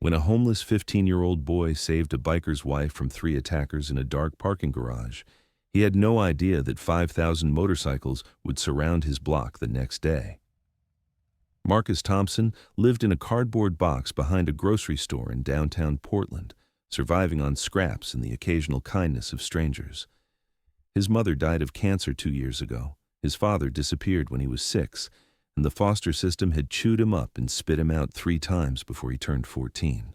when a homeless 15-year-old boy saved a biker's wife from 3 attackers in a dark parking garage. He had no idea that 5,000 motorcycles would surround his block the next day. Marcus Thompson lived in a cardboard box behind a grocery store in downtown Portland, surviving on scraps and the occasional kindness of strangers. His mother died of cancer 2 years ago. His father disappeared when he was 6, and the foster system had chewed him up and spit him out 3 times before he turned 14.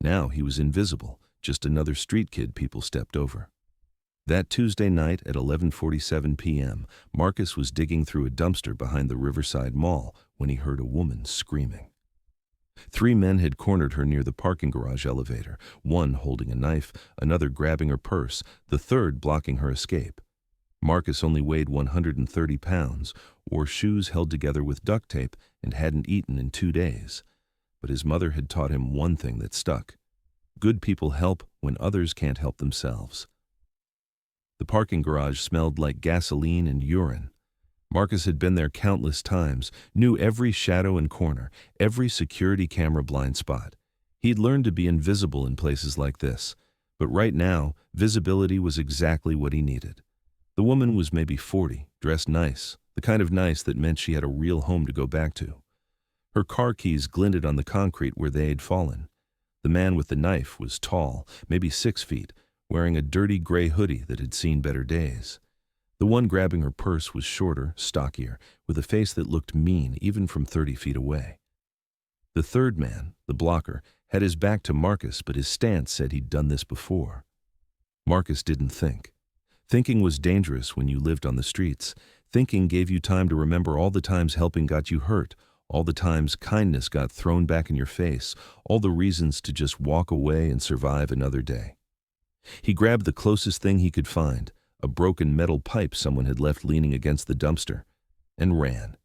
Now he was invisible, just another street kid people stepped over. That Tuesday night at 11:47 p.m., Marcus was digging through a dumpster behind the Riverside Mall when he heard a woman screaming. 3 men had cornered her near the parking garage elevator, one holding a knife, another grabbing her purse, the third blocking her escape. Marcus only weighed 130 pounds, wore shoes held together with duct tape, and hadn't eaten in 2 days. But his mother had taught him one thing that stuck. Good people help when others can't help themselves. The parking garage smelled like gasoline and urine. Marcus had been there countless times, knew every shadow and corner, every security camera blind spot. He'd learned to be invisible in places like this, but right now, visibility was exactly what he needed. The woman was maybe 40, dressed nice, the kind of nice that meant she had a real home to go back to. Her car keys glinted on the concrete where they had fallen. The man with the knife was tall, maybe 6 feet, wearing a dirty gray hoodie that had seen better days. The one grabbing her purse was shorter, stockier, with a face that looked mean even from 30 feet away. The third man, the blocker, had his back to Marcus, but his stance said he'd done this before. Marcus didn't think. Thinking was dangerous when you lived on the streets. Thinking gave you time to remember all the times helping got you hurt, all the times kindness got thrown back in your face, all the reasons to just walk away and survive another day. He grabbed the closest thing he could find, a broken metal pipe someone had left leaning against the dumpster, and ran.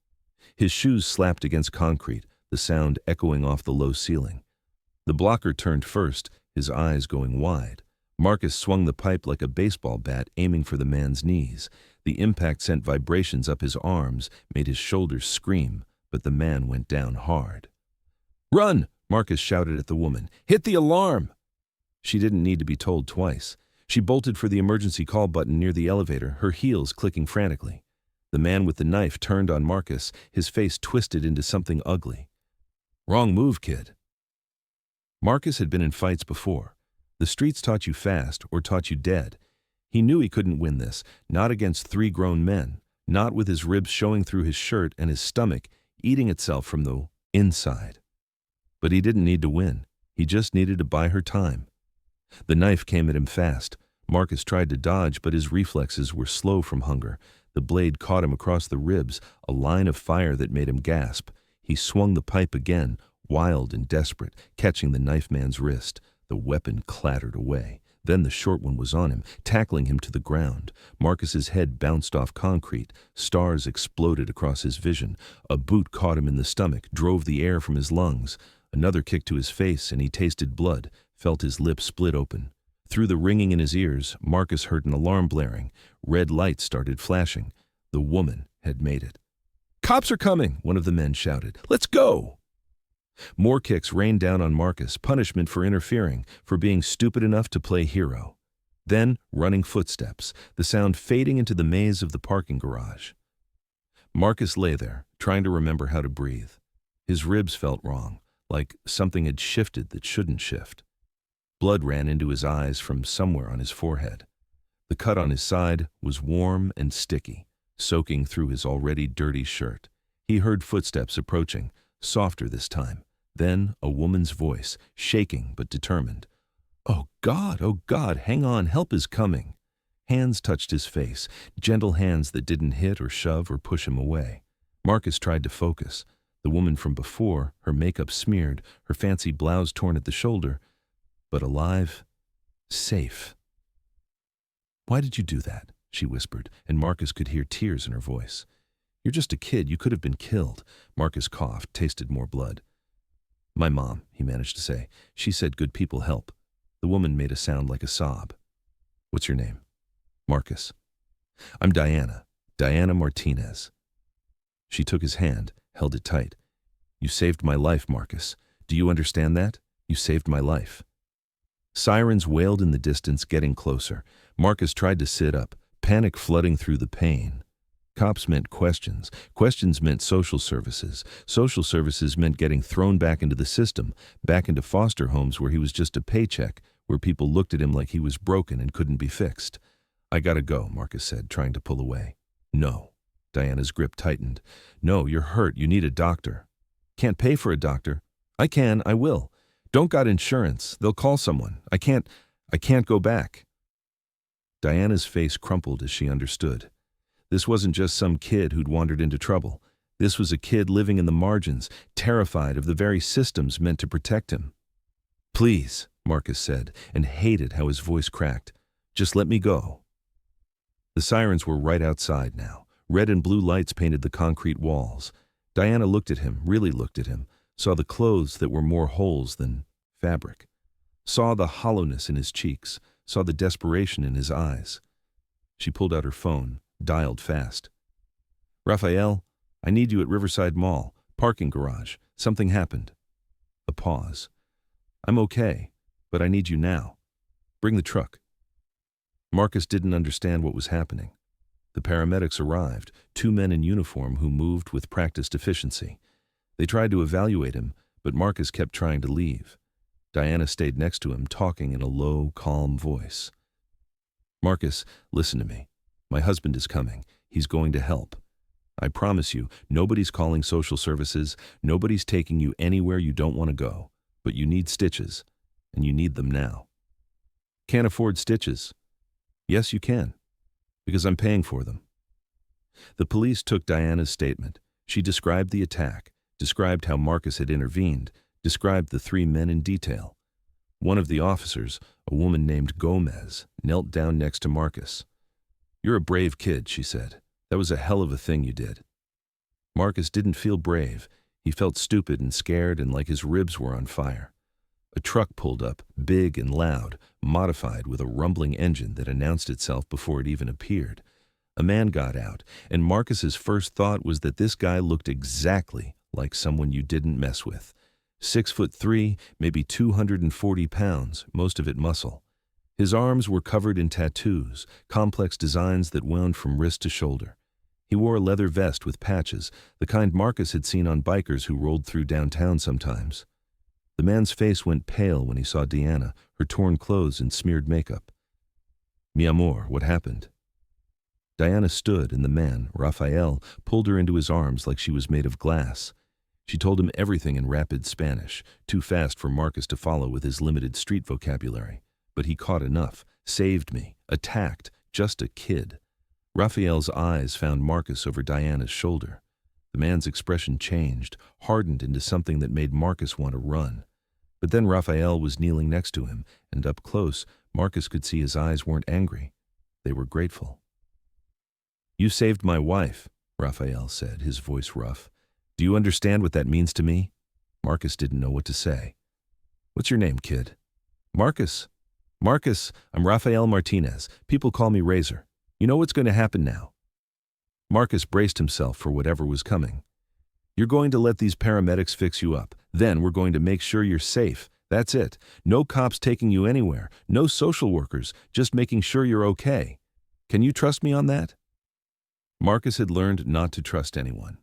His shoes slapped against concrete, the sound echoing off the low ceiling. The blocker turned first, his eyes going wide. Marcus swung the pipe like a baseball bat, aiming for the man's knees. The impact sent vibrations up his arms, made his shoulders scream, but the man went down hard. "Run!" Marcus shouted at the woman. "Hit the alarm!" She didn't need to be told twice. She bolted for the emergency call button near the elevator, her heels clicking frantically. The man with the knife turned on Marcus, his face twisted into something ugly. "Wrong move, kid." Marcus had been in fights before. The streets taught you fast or taught you dead. He knew he couldn't win this, not against 3 grown men, not with his ribs showing through his shirt and his stomach eating itself from the inside. But he didn't need to win. He just needed to buy her time. The knife came at him fast. Marcus tried to dodge, but his reflexes were slow from hunger. The blade caught him across the ribs, a line of fire that made him gasp. He swung the pipe again, wild and desperate, catching the knife man's wrist. The weapon clattered away. Then the short one was on him, tackling him to the ground. Marcus's head bounced off concrete. Stars exploded across his vision. A boot caught him in the stomach, drove the air from his lungs. Another kick to his face, and he tasted blood, felt his lips split open. Through the ringing in his ears, Marcus heard an alarm blaring. Red lights started flashing. The woman had made it. "Cops are coming!" one of the men shouted. "Let's go!" More kicks rained down on Marcus, punishment for interfering, for being stupid enough to play hero. Then, running footsteps, the sound fading into the maze of the parking garage. Marcus lay there, trying to remember how to breathe. His ribs felt wrong, like something had shifted that shouldn't shift. Blood ran into his eyes from somewhere on his forehead. The cut on his side was warm and sticky, soaking through his already dirty shirt. He heard footsteps approaching, softer this time. Then a woman's voice, shaking but determined. Oh God, hang on, help is coming." Hands touched his face, gentle hands that didn't hit or shove or push him away. Marcus tried to focus. The woman from before, her makeup smeared, her fancy blouse torn at the shoulder, but alive, safe. "Why did you do that?" she whispered, and Marcus could hear tears in her voice. "You're just a kid, you could have been killed." Marcus coughed, tasted more blood. "My mom," he managed to say. "She said good people help." The woman made a sound like a sob. "What's your name?" "Marcus." "I'm Diana Martinez." She took his hand, held it tight. "You saved my life, Marcus. Do you understand that? You saved my life." Sirens wailed in the distance, getting closer. Marcus tried to sit up, panic flooding through the pain. Cops meant questions. Questions meant social services. Social services meant getting thrown back into the system, back into foster homes where he was just a paycheck, where people looked at him like he was broken and couldn't be fixed. "I gotta go," Marcus said, trying to pull away. "No." Diana's grip tightened. "No, you're hurt. You need a doctor." "Can't pay for a doctor." "I can. I will. Don't got insurance. They'll call someone. I can't go back." Diana's face crumpled as she understood. This wasn't just some kid who'd wandered into trouble. This was a kid living in the margins, terrified of the very systems meant to protect him. "Please," Marcus said, and hated how his voice cracked. "Just let me go." The sirens were right outside now. Red and blue lights painted the concrete walls. Diana looked at him, really looked at him, saw the clothes that were more holes than fabric, saw the hollowness in his cheeks, saw the desperation in his eyes. She pulled out her phone, dialed fast. "Raphael, I need you at Riverside Mall, parking garage. Something happened." A pause. "I'm okay, but I need you now. Bring the truck." Marcus didn't understand what was happening. The paramedics arrived, 2 men in uniform who moved with practiced efficiency. They tried to evaluate him, but Marcus kept trying to leave. Diana stayed next to him, talking in a low, calm voice. "Marcus, listen to me. My husband is coming. He's going to help. I promise you, nobody's calling social services, nobody's taking you anywhere you don't want to go, but you need stitches, and you need them now." "Can't afford stitches." "Yes, you can, because I'm paying for them." The police took Diana's statement. She described the attack, described how Marcus had intervened, described the 3 men in detail. One of the officers, a woman named Gomez, knelt down next to Marcus. "You're a brave kid," she said. "That was a hell of a thing you did." Marcus didn't feel brave. He felt stupid and scared and like his ribs were on fire. A truck pulled up, big and loud, modified with a rumbling engine that announced itself before it even appeared. A man got out, and Marcus's first thought was that this guy looked exactly like someone you didn't mess with. 6'3", maybe 240 pounds, most of it muscle. His arms were covered in tattoos, complex designs that wound from wrist to shoulder. He wore a leather vest with patches, the kind Marcus had seen on bikers who rolled through downtown sometimes. The man's face went pale when he saw Diana, her torn clothes and smeared makeup. "Mi amor, what happened?" Diana stood, and the man, Raphael, pulled her into his arms like she was made of glass. She told him everything in rapid Spanish, too fast for Marcus to follow with his limited street vocabulary. But he caught enough, saved me, attacked, just a kid. Raphael's eyes found Marcus over Diana's shoulder. The man's expression changed, hardened into something that made Marcus want to run. But then Raphael was kneeling next to him, and up close, Marcus could see his eyes weren't angry. They were grateful. "You saved my wife," Raphael said, his voice rough. "Do you understand what that means to me?" Marcus didn't know what to say. "What's your name, kid?" "Marcus. Marcus, I'm Rafael Martinez. People call me Razor. You know what's going to happen now." Marcus braced himself for whatever was coming. "You're going to let these paramedics fix you up. Then we're going to make sure you're safe. That's it. No cops taking you anywhere. No social workers, just making sure you're okay. Can you trust me on that?" Marcus had learned not to trust anyone.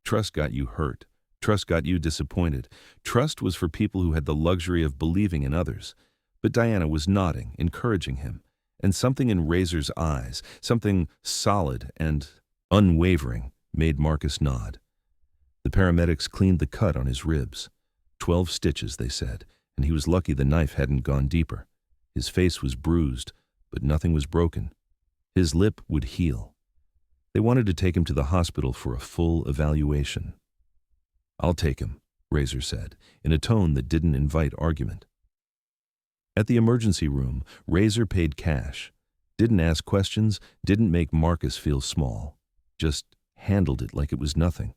Trust got you hurt. Trust got you disappointed. Trust was for people who had the luxury of believing in others. But Diana was nodding, encouraging him, and something in Razor's eyes, something solid and unwavering, made Marcus nod. The paramedics cleaned the cut on his ribs. 12 stitches, they said, and he was lucky the knife hadn't gone deeper. His face was bruised, but nothing was broken. His lip would heal. They wanted to take him to the hospital for a full evaluation. "I'll take him," Razor said, in a tone that didn't invite argument. At the emergency room, Razor paid cash. Didn't ask questions, didn't make Marcus feel small. Just handled it like it was nothing.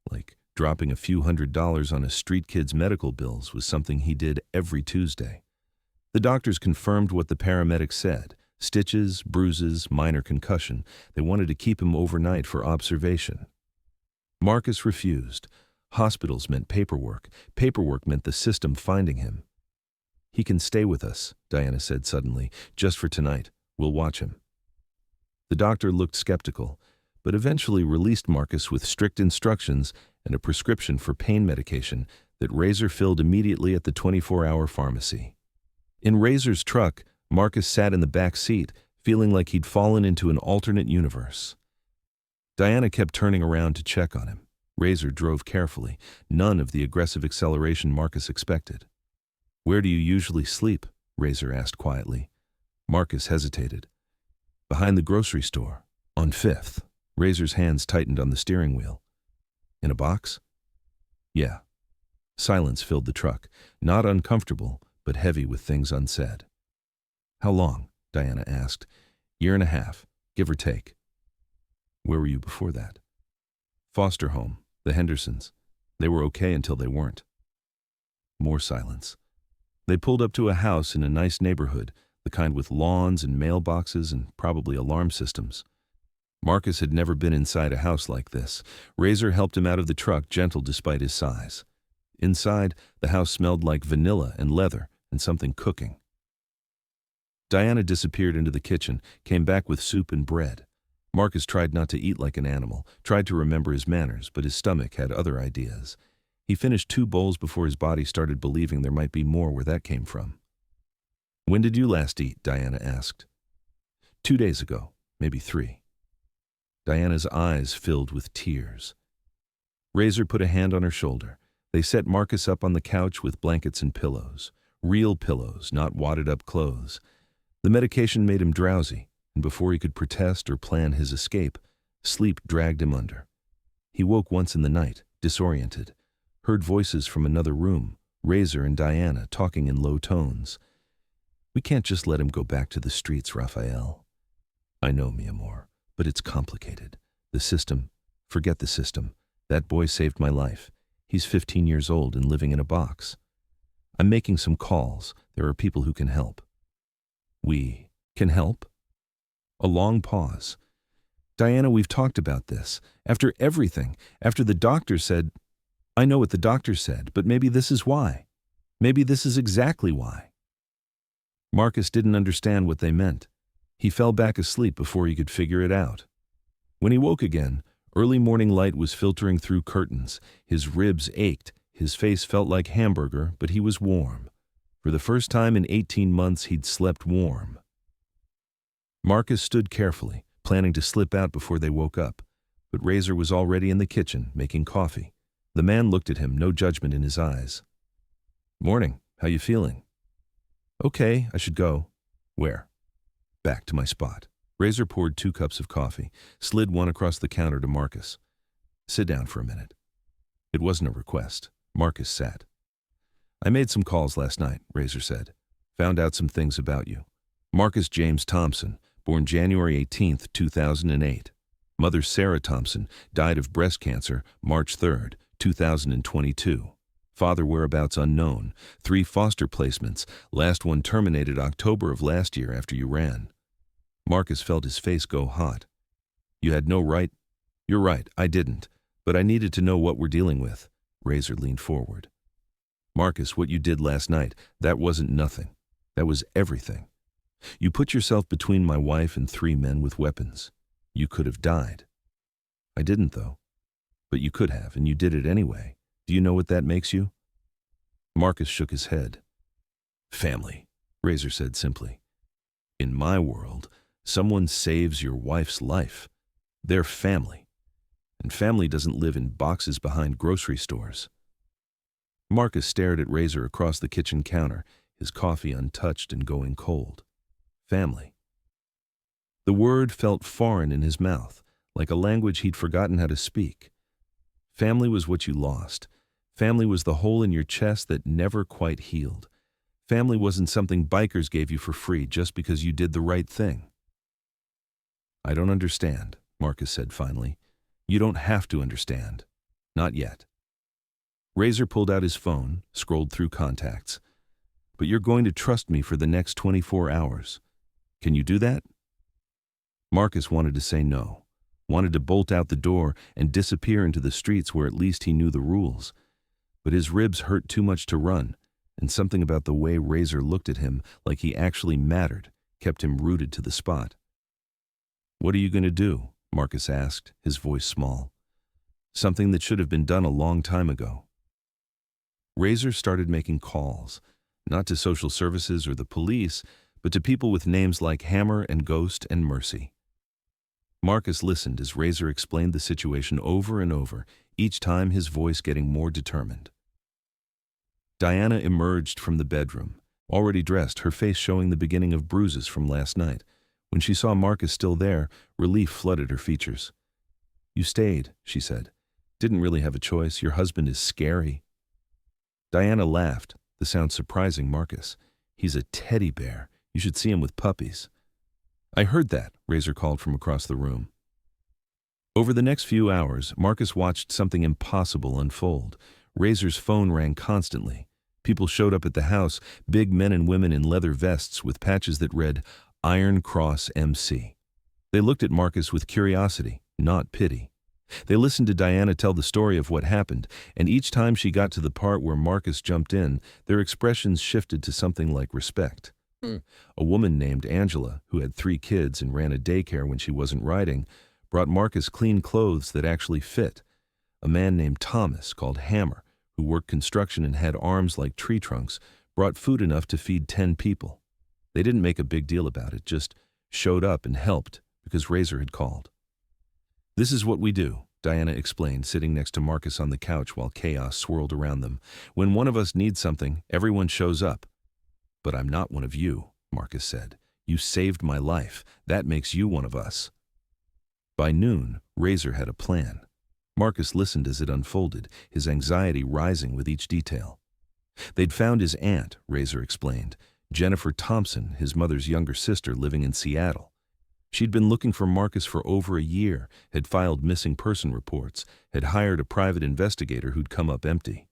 Like dropping a few $100s on a street kid's medical bills was something he did every Tuesday. The doctors confirmed what the paramedics said. Stitches, bruises, minor concussion. They wanted to keep him overnight for observation. Marcus refused. Hospitals meant paperwork. Paperwork meant the system finding him. He can stay with us, Diana said suddenly, just for tonight. We'll watch him. The doctor looked skeptical, but eventually released Marcus with strict instructions and a prescription for pain medication that Razor filled immediately at the 24-hour pharmacy. In Razor's truck, Marcus sat in the back seat, feeling like he'd fallen into an alternate universe. Diana kept turning around to check on him. Razor drove carefully, none of the aggressive acceleration Marcus expected. "Where do you usually sleep?" Razor asked quietly. Marcus hesitated. "Behind the grocery store, on 5th. Razor's hands tightened on the steering wheel. "In a box?" "Yeah." Silence filled the truck, not uncomfortable, but heavy with things unsaid. "How long?" Diana asked. "Year and a half, give or take." "Where were you before that?" "Foster home, the Hendersons. They were okay until they weren't." More silence. They pulled up to a house in a nice neighborhood, the kind with lawns and mailboxes and probably alarm systems. Marcus had never been inside a house like this. Razor helped him out of the truck, gentle despite his size. Inside, the house smelled like vanilla and leather and something cooking. Diana disappeared into the kitchen, came back with soup and bread. Marcus tried not to eat like an animal, tried to remember his manners, but his stomach had other ideas. He finished 2 bowls before his body started believing there might be more where that came from. "When did you last eat?" Diana asked. 2 days ago, maybe 3. Diana's eyes filled with tears. Razor put a hand on her shoulder. They set Marcus up on the couch with blankets and pillows. Real pillows, not wadded-up clothes. The medication made him drowsy, and before he could protest or plan his escape, sleep dragged him under. He woke once in the night, disoriented, heard voices from another room, Razor and Diana talking in low tones. "We can't just let him go back to the streets, Raphael." "I know, mi amor, but it's complicated. The system, forget the system. That boy saved my life. He's 15 years old and living in a box. I'm making some calls. There are people who can help." "We can help?" A long pause. "Diana, we've talked about this. After everything, after the doctor said—" "I know what the doctor said, but maybe this is why. Maybe this is exactly why." Marcus didn't understand what they meant. He fell back asleep before he could figure it out. When he woke again, early morning light was filtering through curtains. His ribs ached, his face felt like hamburger, but he was warm. For the first time in 18 months, he'd slept warm. Marcus stood carefully, planning to slip out before they woke up, but Razor was already in the kitchen, making coffee. The man looked at him, no judgment in his eyes. "Morning, how you feeling?" "Okay, I should go." "Where?" "Back to my spot." Razor poured 2 cups of coffee, slid one across the counter to Marcus. "Sit down for a minute." It wasn't a request. Marcus sat. "I made some calls last night," Razor said. "Found out some things about you. Marcus James Thompson, born January 18, 2008. Mother Sarah Thompson died of breast cancer March 3, 2022. Father whereabouts unknown. 3 foster placements, last one terminated October of last year after you ran." Marcus felt his face go hot. "You had no right—" "You're right, I didn't. But I needed to know what we're dealing with." Razor leaned forward. "Marcus, what you did last night, that wasn't nothing. That was everything. You put yourself between my wife and 3 men with weapons. You could have died." "I didn't, though." "But you could have, and you did it anyway. Do you know what that makes you?" Marcus shook his head. "Family," Razor said simply. "In my world, someone saves your wife's life. They're family. And family doesn't live in boxes behind grocery stores." Marcus stared at Razor across the kitchen counter, his coffee untouched and going cold. Family. The word felt foreign in his mouth, like a language he'd forgotten how to speak. Family was what you lost. Family was the hole in your chest that never quite healed. Family wasn't something bikers gave you for free just because you did the right thing. "I don't understand," Marcus said finally. "You don't have to understand. Not yet." Razor pulled out his phone, scrolled through contacts. "But you're going to trust me for the next 24 hours. Can you do that?" Marcus wanted to say no, wanted to bolt out the door and disappear into the streets where at least he knew the rules. But his ribs hurt too much to run, and something about the way Razor looked at him like he actually mattered kept him rooted to the spot. "What are you going to do?" Marcus asked, his voice small. Something that should have been done a long time ago. Razor started making calls, not to social services or the police, but to people with names like Hammer and Ghost and Mercy. Marcus listened as Razor explained the situation over and over, each time his voice getting more determined. Diana emerged from the bedroom, already dressed, her face showing the beginning of bruises from last night. When she saw Marcus still there, relief flooded her features. "You stayed," she said. "Didn't really have a choice. Your husband is scary." Diana laughed, the sound surprising Marcus. "He's a teddy bear. You should see him with puppies." "I heard that," Razor called from across the room. Over the next few hours, Marcus watched something impossible unfold. Razor's phone rang constantly. People showed up at the house, big men and women in leather vests with patches that read, Iron Cross MC. They looked at Marcus with curiosity, not pity. They listened to Diana tell the story of what happened, and each time she got to the part where Marcus jumped in, their expressions shifted to something like respect. A woman named Angela, who had 3 kids and ran a daycare when she wasn't riding, brought Marcus clean clothes that actually fit. A man named Thomas, called Hammer, who worked construction and had arms like tree trunks, brought food enough to feed 10 people. They didn't make a big deal about it, just showed up and helped because Razor had called. "This is what we do," Diana explained, sitting next to Marcus on the couch while chaos swirled around them. "When one of us needs something, everyone shows up." "But I'm not one of you," Marcus said. "You saved my life. That makes you one of us." By noon, Razor had a plan. Marcus listened as it unfolded, his anxiety rising with each detail. They'd found his aunt, Razor explained, Jennifer Thompson, his mother's younger sister living in Seattle. She'd been looking for Marcus for over a year, had filed missing person reports, had hired a private investigator who'd come up empty.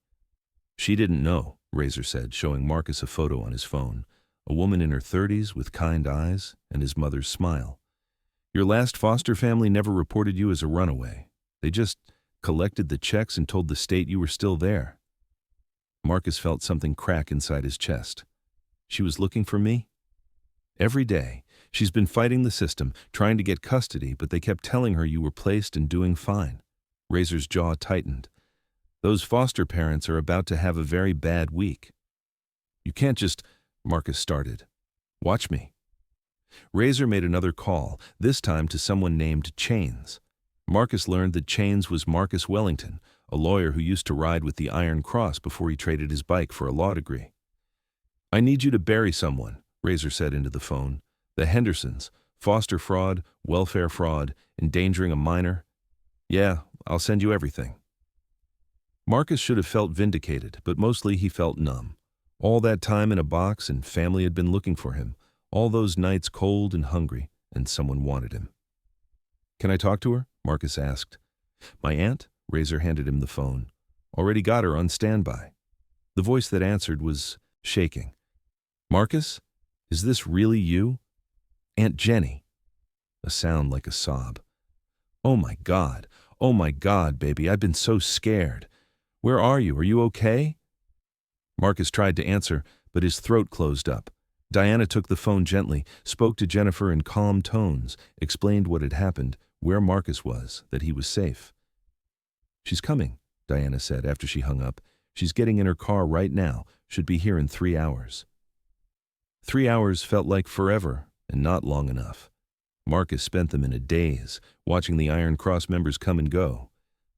"She didn't know," Razor said, showing Marcus a photo on his phone. A woman in her 30s with kind eyes and his mother's smile. "Your last foster family never reported you as a runaway. They just collected the checks and told the state you were still there." Marcus felt something crack inside his chest. "She was looking for me?" "Every day. She's been fighting the system, trying to get custody, but they kept telling her you were placed and doing fine." Razor's jaw tightened. "Those foster parents are about to have a very bad week." "You can't just—" Marcus started. "Watch me." Razor made another call, this time to someone named Chains. Marcus learned that Chains was Marcus Wellington, a lawyer who used to ride with the Iron Cross before he traded his bike for a law degree. "I need you to bury someone," Razor said into the phone. "The Hendersons, foster fraud, welfare fraud, endangering a minor. Yeah, I'll send you everything." Marcus should have felt vindicated, but mostly he felt numb. All that time in a box and family had been looking for him, all those nights cold and hungry, and someone wanted him. "Can I talk to her?" Marcus asked. "My aunt?" Razor handed him the phone. "Already got her on standby." The voice that answered was shaking. "Marcus? Is this really you?" "Aunt Jenny." A sound like a sob. Oh my God, baby, I've been so scared. Where are you? Are you okay?" Marcus tried to answer, but his throat closed up. Diana took the phone gently, spoke to Jennifer in calm tones, explained what had happened, where Marcus was, that he was safe. "She's coming," Diana said after she hung up. "She's getting in her car right now, should be here in 3 hours." 3 hours felt like forever, and not long enough. Marcus spent them in a daze, watching the Iron Cross members come and go.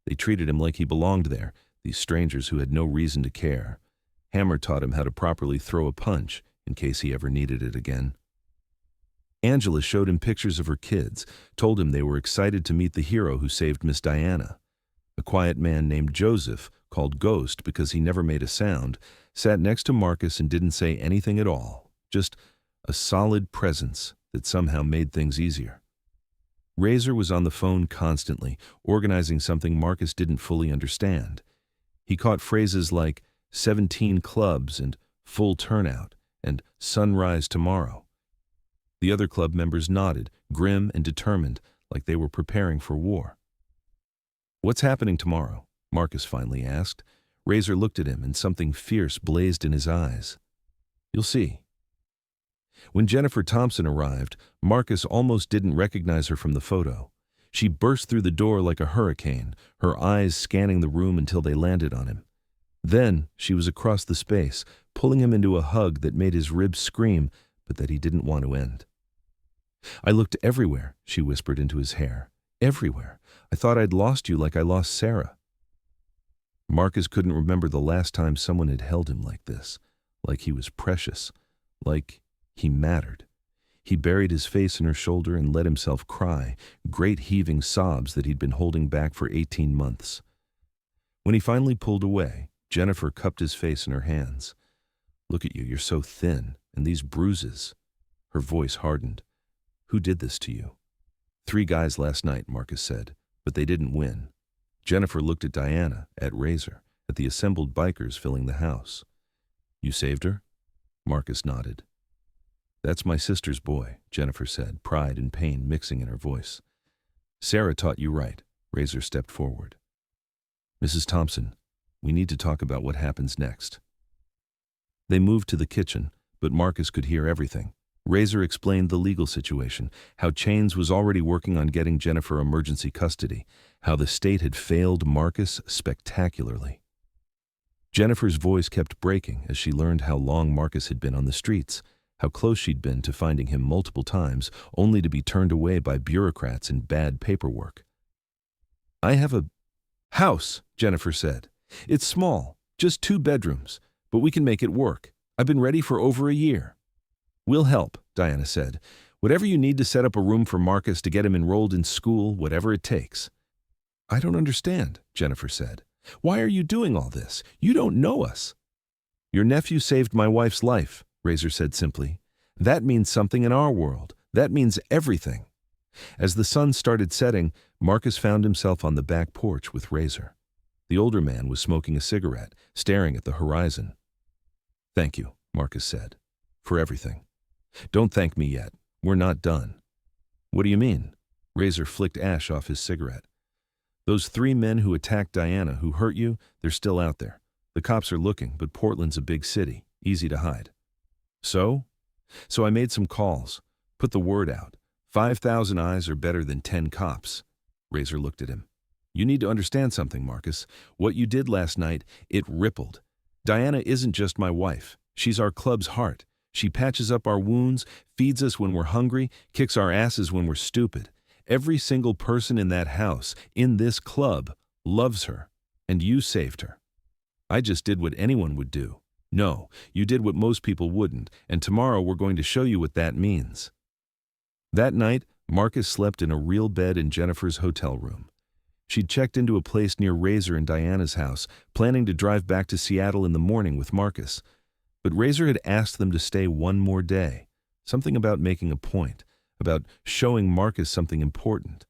They treated him like he belonged there, these strangers who had no reason to care. Hammer taught him how to properly throw a punch, in case he ever needed it again. Angela showed him pictures of her kids, told him they were excited to meet the hero who saved Miss Diana. A quiet man named Joseph, called Ghost because he never made a sound, sat next to Marcus and didn't say anything at all, just a solid presence that somehow made things easier. Razor was on the phone constantly, organizing something Marcus didn't fully understand. He caught phrases like 17 clubs and full turnout and sunrise tomorrow. The other club members nodded, grim and determined, like they were preparing for war. "What's happening tomorrow?" Marcus finally asked. Razor looked at him and something fierce blazed in his eyes. You'll see. When Jennifer Thompson arrived, Marcus almost didn't recognize her from the photo. She burst through the door like a hurricane, her eyes scanning the room until they landed on him. Then she was across the space, pulling him into a hug that made his ribs scream, but that he didn't want to end. I looked everywhere, she whispered into his hair. Everywhere. I thought I'd lost you like I lost Sarah. Marcus couldn't remember the last time someone had held him like this, like he was precious, like he mattered. He buried his face in her shoulder and let himself cry, great heaving sobs that he'd been holding back for 18 months. When he finally pulled away, Jennifer cupped his face in her hands. Look at you, you're so thin, and these bruises. Her voice hardened. Who did this to you? 3 guys last night, Marcus said, but they didn't win. Jennifer looked at Diana, at Razor, at the assembled bikers filling the house. You saved her? Marcus nodded. That's my sister's boy, Jennifer said, pride and pain mixing in her voice. Sarah taught you right. Razor stepped forward. Mrs. Thompson, we need to talk about what happens next. They moved to the kitchen, but Marcus could hear everything. Razor explained the legal situation, how Chains was already working on getting Jennifer emergency custody, how the state had failed Marcus spectacularly. Jennifer's voice kept breaking as she learned how long Marcus had been on the streets, how close she'd been to finding him multiple times, only to be turned away by bureaucrats and bad paperwork. I have a house, Jennifer said. It's small, just 2 bedrooms, but we can make it work. I've been ready for over a year. We'll help, Diana said. Whatever you need to set up a room for Marcus to get him enrolled in school, whatever it takes. I don't understand, Jennifer said. Why are you doing all this? You don't know us. Your nephew saved my wife's life, Razor said simply. That means something in our world. That means everything. As the sun started setting, Marcus found himself on the back porch with Razor. The older man was smoking a cigarette, staring at the horizon. Thank you, Marcus said, for everything. Don't thank me yet. We're not done. What do you mean? Razor flicked ash off his cigarette. Those 3 men who attacked Diana, who hurt you, they're still out there. The cops are looking, but Portland's a big city, easy to hide. So I made some calls, put the word out. 5,000 eyes are better than 10 cops. Razor looked at him. You need to understand something, Marcus. What you did last night, it rippled. Diana isn't just my wife. She's our club's heart. She patches up our wounds, feeds us when we're hungry, kicks our asses when we're stupid. Every single person in that house, in this club, loves her, and you saved her. I just did what anyone would do. No, you did what most people wouldn't, and tomorrow we're going to show you what that means. That night, Marcus slept in a real bed in Jennifer's hotel room. She'd checked into a place near Razor and Diana's house, planning to drive back to Seattle in the morning with Marcus. But Razor had asked them to stay one more day, something about making a point, about showing Marcus something important.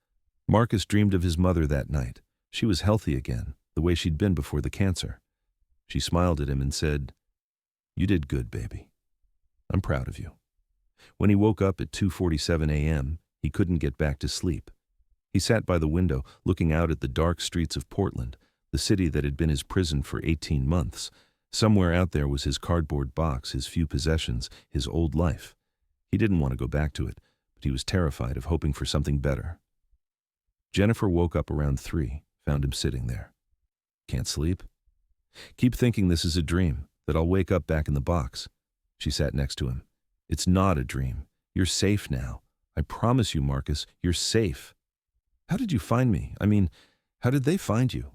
Marcus dreamed of his mother that night. She was healthy again, the way she'd been before the cancer. She smiled at him and said, You did good, baby. I'm proud of you. When he woke up at 2:47 a.m., he couldn't get back to sleep. He sat by the window, looking out at the dark streets of Portland, the city that had been his prison for 18 months. Somewhere out there was his cardboard box, his few possessions, his old life. He didn't want to go back to it, but he was terrified of hoping for something better. Jennifer woke up around 3, found him sitting there. Can't sleep? Keep thinking this is a dream, that I'll wake up back in the box. She sat next to him. It's not a dream. You're safe now. I promise you, Marcus, you're safe. How did you find me? I mean, how did they find you?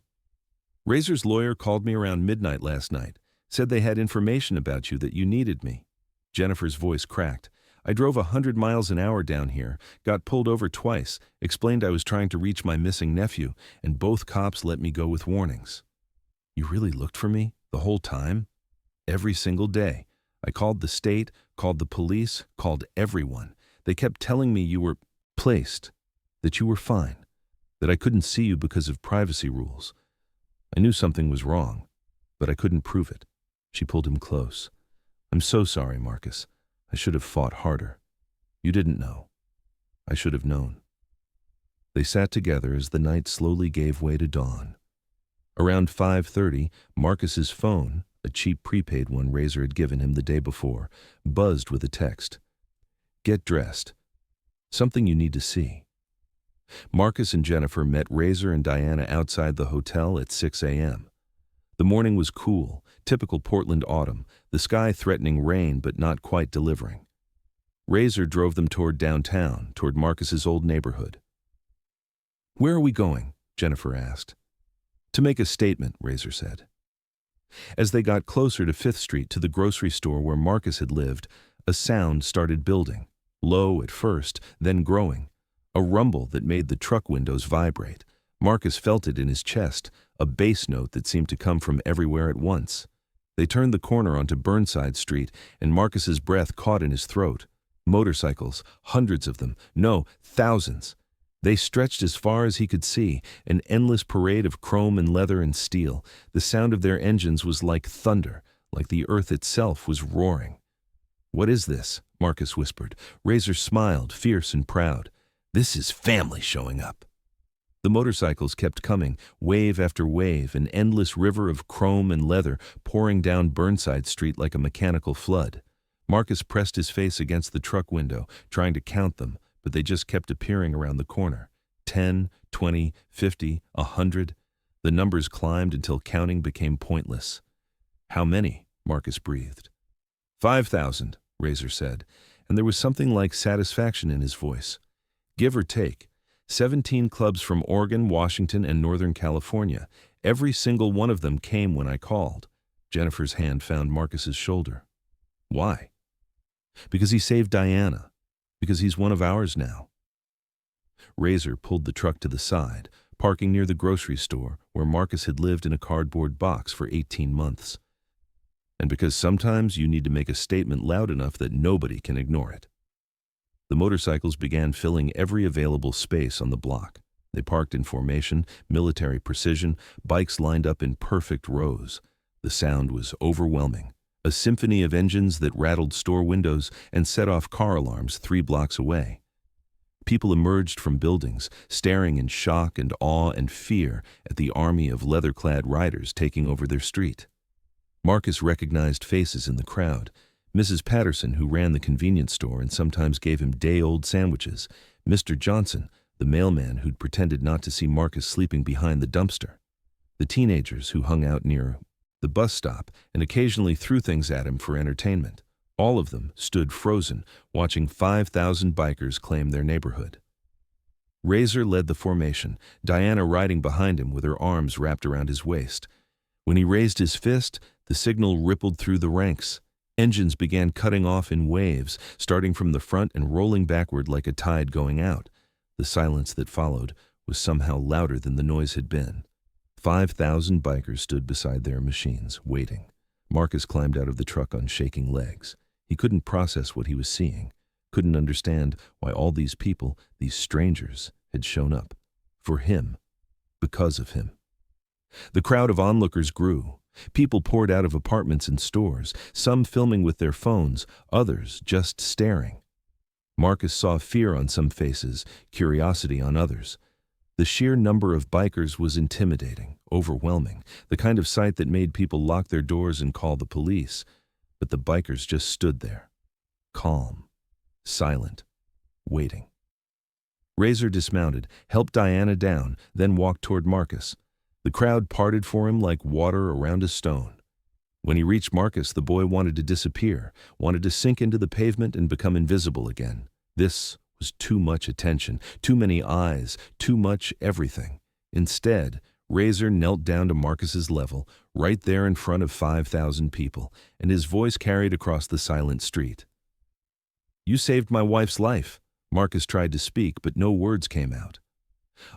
Razor's lawyer called me around midnight last night. Said they had information about you, that you needed me. Jennifer's voice cracked. I drove 100 miles an hour down here, got pulled over twice, explained I was trying to reach my missing nephew, and both cops let me go with warnings. You really looked for me? The whole time? Every single day. I called the state, called the police, called everyone. They kept telling me you were placed, that you were fine, that I couldn't see you because of privacy rules. I knew something was wrong, but I couldn't prove it. She pulled him close. I'm so sorry, Marcus. I should have fought harder. You didn't know. I should have known. They sat together as the night slowly gave way to dawn. Around 5:30, Marcus's phone, a cheap prepaid one Razor had given him the day before, buzzed with a text. "Get dressed. Something you need to see." Marcus and Jennifer met Razor and Diana outside the hotel at 6 a.m. The morning was cool, typical Portland autumn, the sky threatening rain but not quite delivering. Razor drove them toward downtown, toward Marcus's old neighborhood. "Where are we going?" Jennifer asked. "To make a statement," Razor said. As they got closer to 5th Street, to the grocery store where Marcus had lived, a sound started building, low at first, then growing, a rumble that made the truck windows vibrate. Marcus felt it in his chest, a bass note that seemed to come from everywhere at once. They turned the corner onto Burnside Street, and Marcus's breath caught in his throat. Motorcycles, hundreds of them, no, thousands. They stretched as far as he could see, an endless parade of chrome and leather and steel. The sound of their engines was like thunder, like the earth itself was roaring. "What is this?" Marcus whispered. Razor smiled, fierce and proud. "This is family showing up." The motorcycles kept coming, wave after wave, an endless river of chrome and leather pouring down Burnside Street like a mechanical flood. Marcus pressed his face against the truck window, trying to count them, but they just kept appearing around the corner. 10, 20, 50, 100. The numbers climbed until counting became pointless. "How many?" Marcus breathed. 5,000, Razor said, and there was something like satisfaction in his voice. "Give or take. 17 clubs from Oregon, Washington, and Northern California. Every single one of them came when I called." Jennifer's hand found Marcus's shoulder. "Why?" "Because he saved Diana. Because he's one of ours now." Razor pulled the truck to the side, parking near the grocery store where Marcus had lived in a cardboard box for 18 months. "And because sometimes you need to make a statement loud enough that nobody can ignore it." The motorcycles began filling every available space on the block. They parked in formation, military precision, bikes lined up in perfect rows. The sound was overwhelming, a symphony of engines that rattled store windows and set off car alarms 3 blocks away. People emerged from buildings, staring in shock and awe and fear at the army of leather-clad riders taking over their street. Marcus recognized faces in the crowd. Mrs. Patterson, who ran the convenience store and sometimes gave him day-old sandwiches. Mr. Johnson, the mailman who'd pretended not to see Marcus sleeping behind the dumpster. The teenagers who hung out near the bus stop and occasionally threw things at him for entertainment. All of them stood frozen, watching 5,000 bikers claim their neighborhood. Razor led the formation, Diana riding behind him with her arms wrapped around his waist. When he raised his fist, the signal rippled through the ranks. Engines began cutting off in waves, starting from the front and rolling backward like a tide going out. The silence that followed was somehow louder than the noise had been. 5,000 bikers stood beside their machines, waiting. Marcus climbed out of the truck on shaking legs. He couldn't process what he was seeing, couldn't understand why all these people, these strangers, had shown up. For him. Because of him. The crowd of onlookers grew. People poured out of apartments and stores, some filming with their phones, others just staring. Marcus saw fear on some faces, curiosity on others. The sheer number of bikers was intimidating, overwhelming, the kind of sight that made people lock their doors and call the police. But the bikers just stood there, calm, silent, waiting. Razor dismounted, helped Diana down, then walked toward Marcus. The crowd parted for him like water around a stone. When he reached Marcus, the boy wanted to disappear, wanted to sink into the pavement and become invisible again. This was too much attention, too many eyes, too much everything. Instead, Razor knelt down to Marcus's level, right there in front of 5,000 people, and his voice carried across the silent street. "You saved my wife's life." Marcus tried to speak, but no words came out.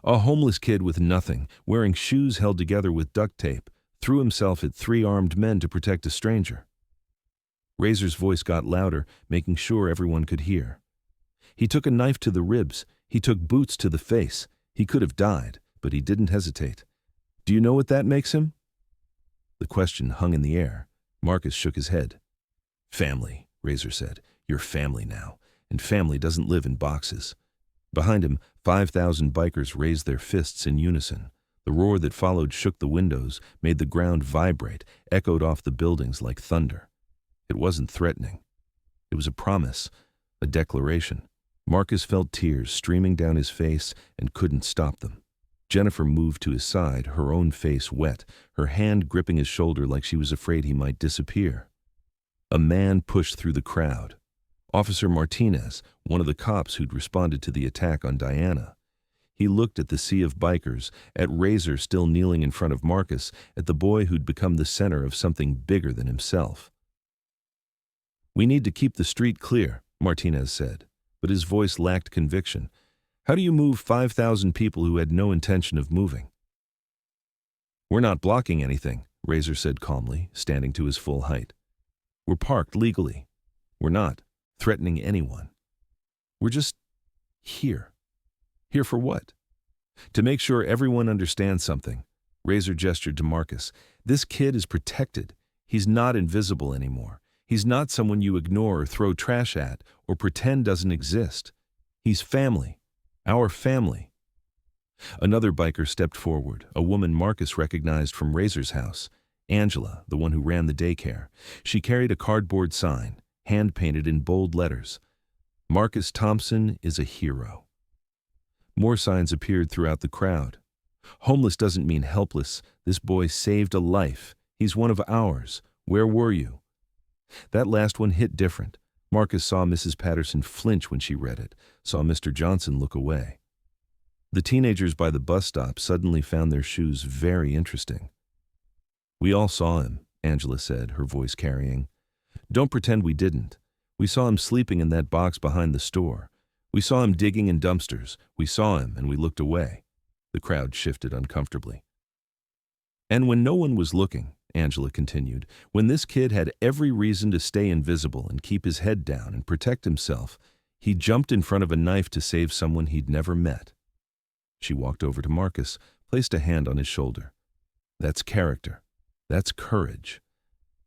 A homeless kid with nothing, wearing shoes held together with duct tape, threw himself at 3 armed men to protect a stranger. Razor's voice got louder, making sure everyone could hear. "He took a knife to the ribs. He took boots to the face. He could have died, but he didn't hesitate. Do you know what that makes him?" The question hung in the air. Marcus shook his head. "Family," Razor said. "You're family now, and family doesn't live in boxes." Behind him, 5,000 bikers raised their fists in unison. The roar that followed shook the windows, made the ground vibrate, echoed off the buildings like thunder. It wasn't threatening. It was a promise, a declaration. Marcus felt tears streaming down his face and couldn't stop them. Jennifer moved to his side, her own face wet, her hand gripping his shoulder like she was afraid he might disappear. A man pushed through the crowd. Officer Martinez, one of the cops who'd responded to the attack on Diana. He looked at the sea of bikers, at Razor still kneeling in front of Marcus, at the boy who'd become the center of something bigger than himself. "We need to keep the street clear," Martinez said, but his voice lacked conviction. "How do you move 5,000 people who had no intention of moving?" "We're not blocking anything," Razor said calmly, standing to his full height. "We're parked legally. We're not threatening anyone. We're just here." "Here for what?" "To make sure everyone understands something." Razor gestured to Marcus. "This kid is protected. He's not invisible anymore. He's not someone you ignore or throw trash at or pretend doesn't exist. He's family. Our family." Another biker stepped forward, a woman Marcus recognized from Razor's house, Angela, the one who ran the daycare. She carried a cardboard sign, hand-painted in bold letters. "Marcus Thompson is a hero." More signs appeared throughout the crowd. "Homeless doesn't mean helpless. This boy saved a life. He's one of ours. Where were you?" That last one hit different. Marcus saw Mrs. Patterson flinch when she read it, saw Mr. Johnson look away. The teenagers by the bus stop suddenly found their shoes very interesting. "We all saw him," Angela said, her voice carrying. "Don't pretend we didn't. We saw him sleeping in that box behind the store. We saw him digging in dumpsters. We saw him and we looked away." The crowd shifted uncomfortably. "And when no one was looking," Angela continued, "when this kid had every reason to stay invisible and keep his head down and protect himself, he jumped in front of a knife to save someone he'd never met." She walked over to Marcus, placed a hand on his shoulder. "That's character. That's courage.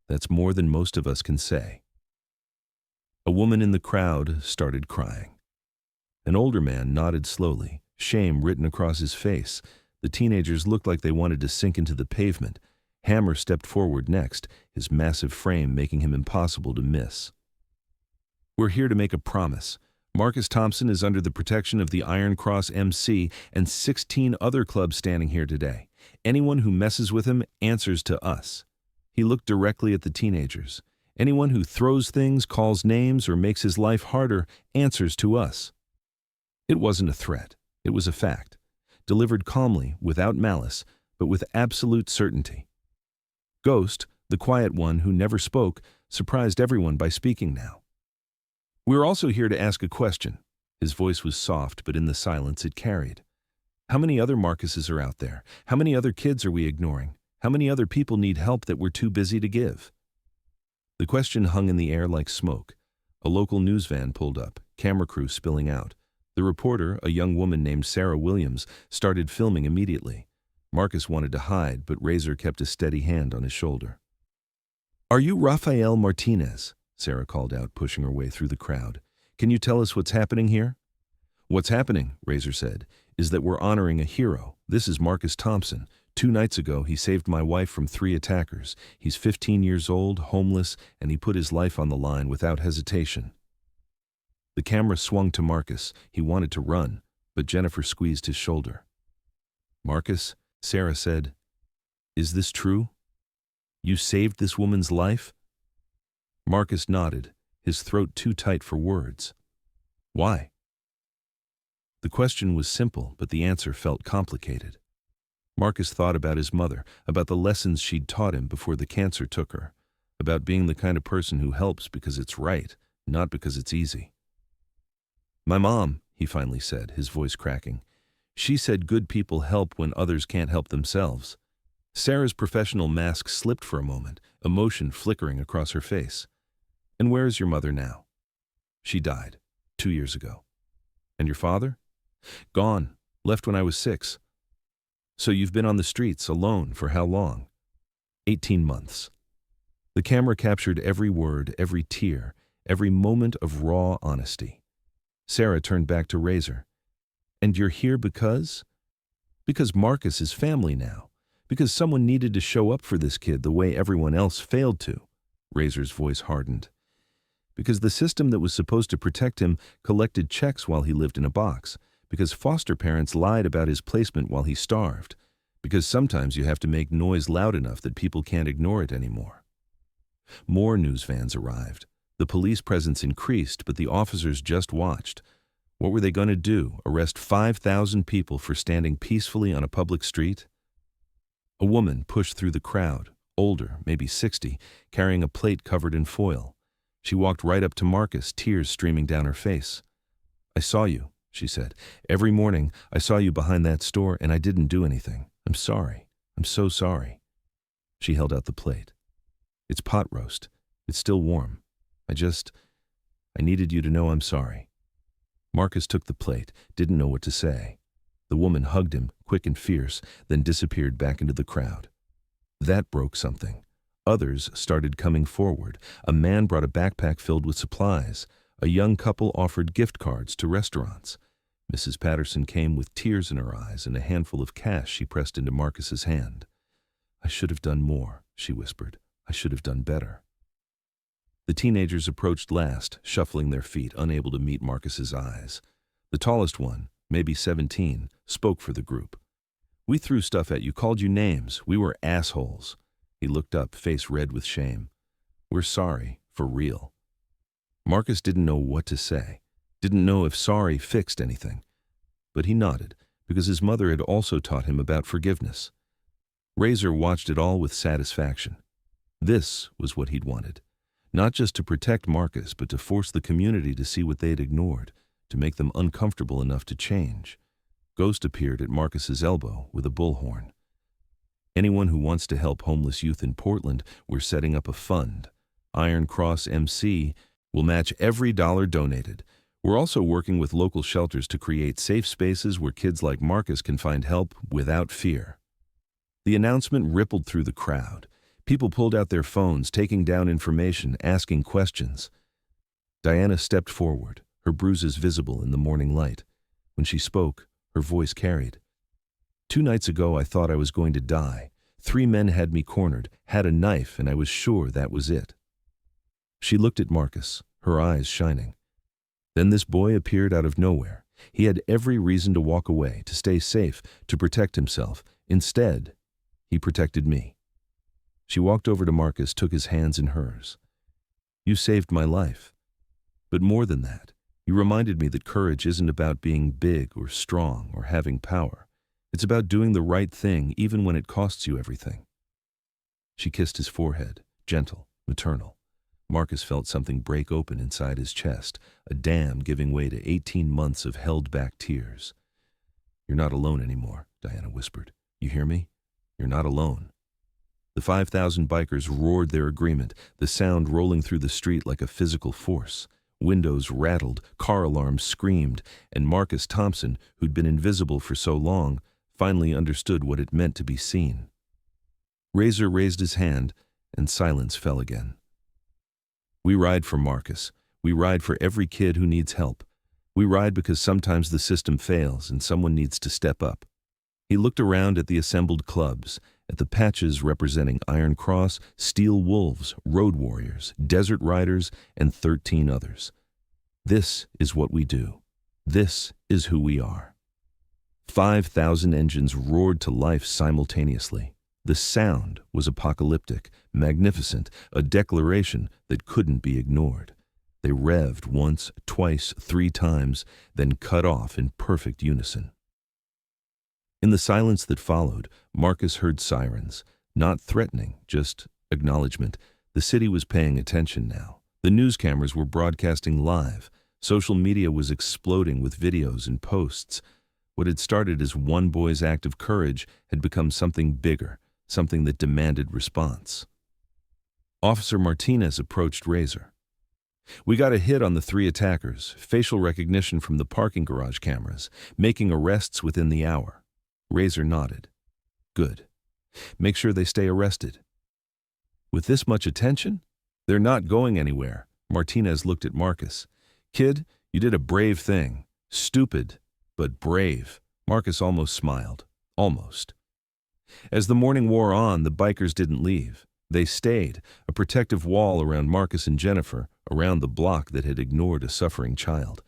That's more than most of us can say." A woman in the crowd started crying. An older man nodded slowly, shame written across his face. The teenagers looked like they wanted to sink into the pavement. Hammer stepped forward next, his massive frame making him impossible to miss. "We're here to make a promise. Marcus Thompson is under the protection of the Iron Cross MC and 16 other clubs standing here today. Anyone who messes with him answers to us." He looked directly at the teenagers. "Anyone who throws things, calls names, or makes his life harder answers to us." It wasn't a threat. It was a fact, delivered calmly, without malice, but with absolute certainty. Ghost, the quiet one who never spoke, surprised everyone by speaking now. "We're also here to ask a question." His voice was soft, but in the silence it carried. "How many other Marcuses are out there? How many other kids are we ignoring? How many other people need help that we're too busy to give?" The question hung in the air like smoke. A local news van pulled up, camera crew spilling out. The reporter, a young woman named Sarah Williams, started filming immediately. Marcus wanted to hide, but Razor kept a steady hand on his shoulder. "Are you Rafael Martinez?" Sarah called out, pushing her way through the crowd. "Can you tell us what's happening here?" "What's happening," Razor said, "is that we're honoring a hero. This is Marcus Thompson. 2 nights ago, he saved my wife from 3 attackers. He's 15 years old, homeless, and he put his life on the line without hesitation." The camera swung to Marcus. He wanted to run, but Jennifer squeezed his shoulder. "Marcus," Sarah said, "is this true? You saved this woman's life?" Marcus nodded, his throat too tight for words. "Why?" The question was simple, but the answer felt complicated. Marcus thought about his mother, about the lessons she'd taught him before the cancer took her, about being the kind of person who helps because it's right, not because it's easy. "My mom," he finally said, his voice cracking. "She said good people help when others can't help themselves." Sarah's professional mask slipped for a moment, emotion flickering across her face. "And where is your mother now?" "She died 2 years ago." "And your father?" "Gone. Left when I was 6. "So you've been on the streets, alone, for how long?" 18 months. The camera captured every word, every tear, every moment of raw honesty. Sarah turned back to Razor. "And you're here because?" Because Marcus is family now. Because someone needed to show up for this kid the way everyone else failed to. Razor's voice hardened. Because the system that was supposed to protect him collected checks while he lived in a box. Because foster parents lied about his placement while he starved. Because sometimes you have to make noise loud enough that people can't ignore it anymore. More news vans arrived. The police presence increased, but the officers just watched. What were they going to do? Arrest 5,000 people for standing peacefully on a public street? A woman pushed through the crowd, older, maybe 60, carrying a plate covered in foil. She walked right up to Marcus, tears streaming down her face. "I saw you," she said. "Every morning I saw you behind that store and I didn't do anything. I'm sorry. I'm so sorry." She held out the plate. "It's pot roast. It's still warm. I needed you to know I'm sorry." Marcus took the plate, didn't know what to say. The woman hugged him, quick and fierce, then disappeared back into the crowd. That broke something. Others started coming forward. A man brought a backpack filled with supplies. A young couple offered gift cards to restaurants. Mrs. Patterson came with tears in her eyes and a handful of cash she pressed into Marcus's hand. "I should have done more," she whispered. "I should have done better." The teenagers approached last, shuffling their feet, unable to meet Marcus's eyes. The tallest one, maybe 17, spoke for the group. "We threw stuff at you, called you names. We were assholes." He looked up, face red with shame. "We're sorry, for real." Marcus didn't know what to say, didn't know if sorry fixed anything. But he nodded, because his mother had also taught him about forgiveness. Razor watched it all with satisfaction. This was what he'd wanted. Not just to protect Marcus, but to force the community to see what they'd ignored, to make them uncomfortable enough to change. Ghost appeared at Marcus's elbow with a bullhorn. "Anyone who wants to help homeless youth in Portland, we're setting up a fund. Iron Cross MC will match every dollar donated. We're also working with local shelters to create safe spaces where kids like Marcus can find help without fear." The announcement rippled through the crowd. People pulled out their phones, taking down information, asking questions. Diana stepped forward, her bruises visible in the morning light. When she spoke, her voice carried. "2 nights ago I thought I was going to die. 3 men had me cornered, had a knife, and I was sure that was it." She looked at Marcus, her eyes shining. Then this boy appeared out of nowhere. He had every reason to walk away, to stay safe, to protect himself. Instead, he protected me. She walked over to Marcus, took his hands in hers. "You saved my life. But more than that, you reminded me that courage isn't about being big or strong or having power. It's about doing the right thing even when it costs you everything." She kissed his forehead, gentle, maternal. Marcus felt something break open inside his chest, a dam giving way to 18 months of held-back tears. "You're not alone anymore," Diana whispered. "You hear me? You're not alone." The 5,000 bikers roared their agreement, the sound rolling through the street like a physical force. Windows rattled, car alarms screamed, and Marcus Thompson, who'd been invisible for so long, finally understood what it meant to be seen. Razor raised his hand, and silence fell again. "We ride for Marcus. We ride for every kid who needs help. We ride because sometimes the system fails and someone needs to step up." He looked around at the assembled clubs, at the patches representing Iron Cross, Steel Wolves, Road Warriors, Desert Riders, and 13 others. This is what we do. This is who we are. 5,000 engines roared to life simultaneously. The sound was apocalyptic, magnificent, a declaration that couldn't be ignored. They revved once, twice, 3 times, then cut off in perfect unison. In the silence that followed, Marcus heard sirens, not threatening, just acknowledgement. The city was paying attention now. The news cameras were broadcasting live. Social media was exploding with videos and posts. What had started as one boy's act of courage had become something bigger, something that demanded response. Officer Martinez approached Razor. "We got a hit on the 3 attackers, facial recognition from the parking garage cameras, making arrests within the hour." Razor nodded. "Good. Make sure they stay arrested." "With this much attention? They're not going anywhere." Martinez looked at Marcus. "Kid, you did a brave thing. Stupid, but brave." Marcus almost smiled. Almost. As the morning wore on, the bikers didn't leave. They stayed, a protective wall around Marcus and Jennifer, around the block that had ignored a suffering child.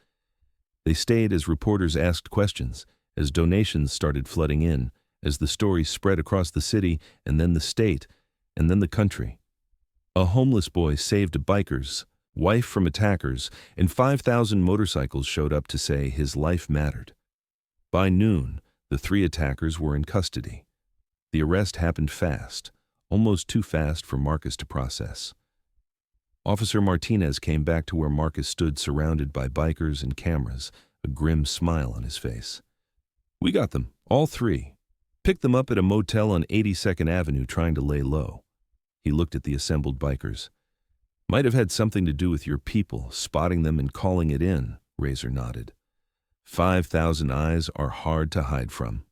They stayed as reporters asked questions, as donations started flooding in, as the story spread across the city, and then the state, and then the country. A homeless boy saved bikers, wife from attackers, and 5,000 motorcycles showed up to say his life mattered. By noon, the 3 attackers were in custody. The arrest happened fast, almost too fast for Marcus to process. Officer Martinez came back to where Marcus stood surrounded by bikers and cameras, a grim smile on his face. "We got them, all 3. Picked them up at a motel on 82nd Avenue trying to lay low." He looked at the assembled bikers. "Might have had something to do with your people, spotting them and calling it in," Razor nodded. 5,000 eyes are hard to hide from.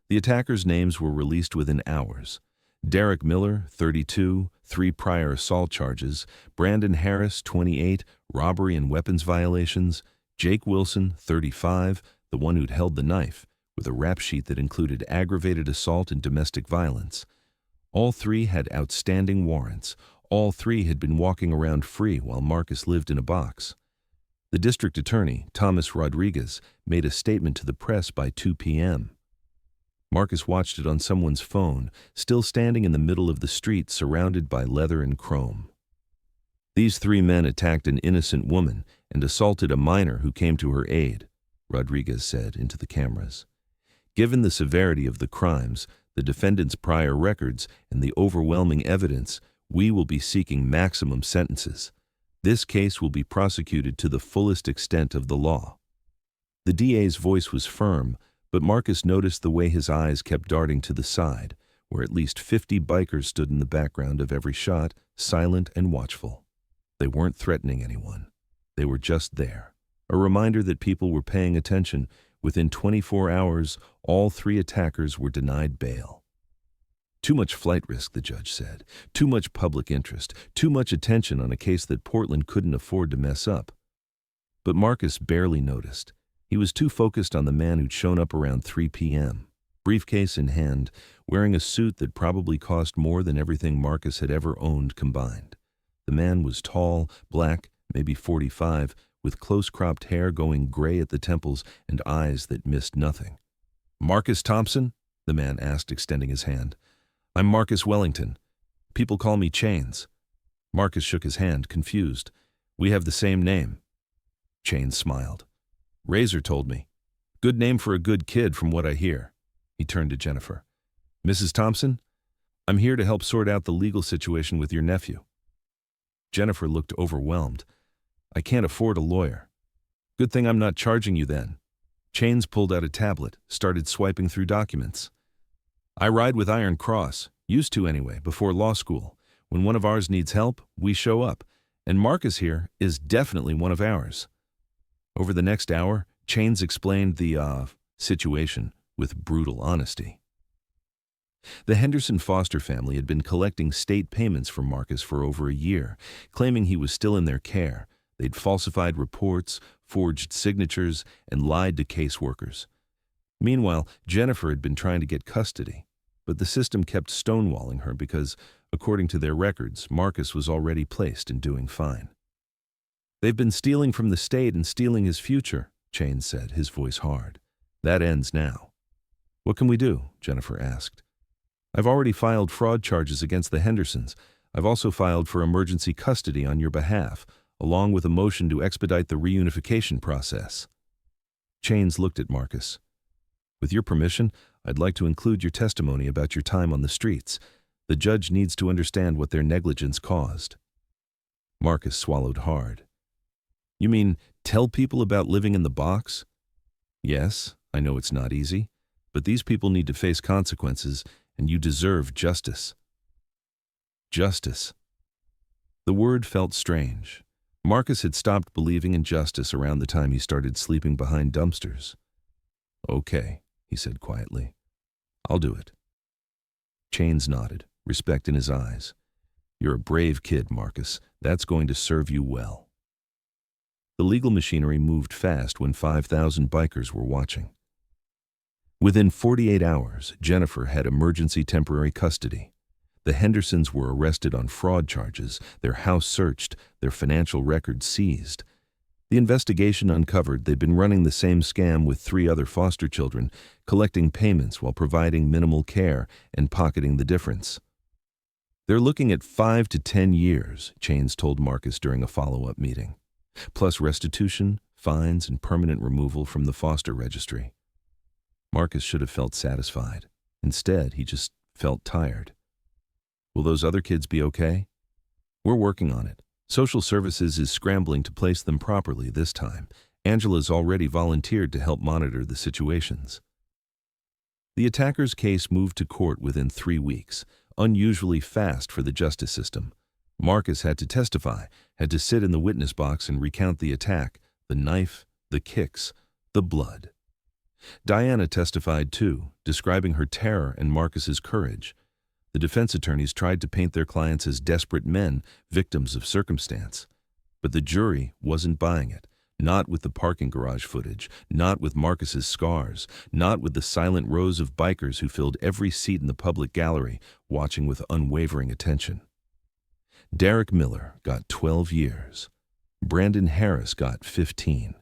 The attackers' names were released within hours. Derek Miller, 32, 3 prior assault charges. Brandon Harris, 28, robbery and weapons violations. Jake Wilson, 35, the one who'd held the knife, with a rap sheet that included aggravated assault and domestic violence. All 3 had outstanding warrants. All 3 had been walking around free while Marcus lived in a box. The district attorney, Thomas Rodriguez, made a statement to the press by 2 p.m. Marcus watched it on someone's phone, still standing in the middle of the street surrounded by leather and chrome. "These 3 men attacked an innocent woman and assaulted a minor who came to her aid," Rodriguez said into the cameras. "Given the severity of the crimes, the defendant's prior records, and the overwhelming evidence, we will be seeking maximum sentences. This case will be prosecuted to the fullest extent of the law." The DA's voice was firm, but Marcus noticed the way his eyes kept darting to the side, where at least 50 bikers stood in the background of every shot, silent and watchful. They weren't threatening anyone. They were just there, a reminder that people were paying attention. Within 24 hours, all 3 attackers were denied bail. "Too much flight risk," the judge said. "Too much public interest. Too much attention on a case that Portland couldn't afford to mess up." But Marcus barely noticed. He was too focused on the man who'd shown up around 3 p.m., briefcase in hand, wearing a suit that probably cost more than everything Marcus had ever owned combined. The man was tall, black, maybe 45, with close-cropped hair going gray at the temples and eyes that missed nothing. "Marcus Thompson?" the man asked, extending his hand. "I'm Marcus Wellington. People call me Chains." Marcus shook his hand, confused. "We have the same name." Chains smiled. "Razor told me. Good name for a good kid from what I hear." He turned to Jennifer. "Mrs. Thompson? I'm here to help sort out the legal situation with your nephew." Jennifer looked overwhelmed. "I can't afford a lawyer." "Good thing I'm not charging you then." Chains pulled out a tablet, started swiping through documents. "I ride with Iron Cross, used to anyway, before law school. When one of ours needs help, we show up, and Marcus here is definitely one of ours." Over the next hour, Chains explained the situation with brutal honesty. The Henderson Foster family had been collecting state payments from Marcus for over a year, claiming he was still in their care. They'd falsified reports, forged signatures, and lied to caseworkers. Meanwhile, Jennifer had been trying to get custody, but the system kept stonewalling her because, according to their records, Marcus was already placed and doing fine. "They've been stealing from the state and stealing his future," Chains said, his voice hard. "That ends now." "What can we do?" Jennifer asked. "I've already filed fraud charges against the Hendersons. I've also filed for emergency custody on your behalf, along with a motion to expedite the reunification process." Chains looked at Marcus. "With your permission, I'd like to include your testimony about your time on the streets. The judge needs to understand what their negligence caused." Marcus swallowed hard. "You mean tell people about living in the box?" "Yes, I know it's not easy, but these people need to face consequences, and you deserve justice." Justice. The word felt strange. Marcus had stopped believing in justice around the time he started sleeping behind dumpsters. "Okay," he said quietly. "I'll do it." Chains nodded, respect in his eyes. "You're a brave kid, Marcus. That's going to serve you well." The legal machinery moved fast when 5,000 bikers were watching. Within 48 hours, Jennifer had emergency temporary custody. The Hendersons were arrested on fraud charges, their house searched, their financial records seized. The investigation uncovered they'd been running the same scam with 3 other foster children, collecting payments while providing minimal care and pocketing the difference. They're looking at 5 to 10 years, Chains told Marcus during a follow-up meeting, plus restitution, fines, and permanent removal from the foster registry. Marcus should have felt satisfied. Instead, he just felt tired. Will those other kids be okay? We're working on it. Social Services is scrambling to place them properly this time. Angela's already volunteered to help monitor the situations. The attacker's case moved to court within 3 weeks, unusually fast for the justice system. Marcus had to testify, had to sit in the witness box and recount the attack, the knife, the kicks, the blood. Diana testified too, describing her terror and Marcus's courage. The defense attorneys tried to paint their clients as desperate men, victims of circumstance. But the jury wasn't buying it. Not with the parking garage footage, not with Marcus's scars, not with the silent rows of bikers who filled every seat in the public gallery, watching with unwavering attention. Derek Miller got 12 years. Brandon Harris got 15.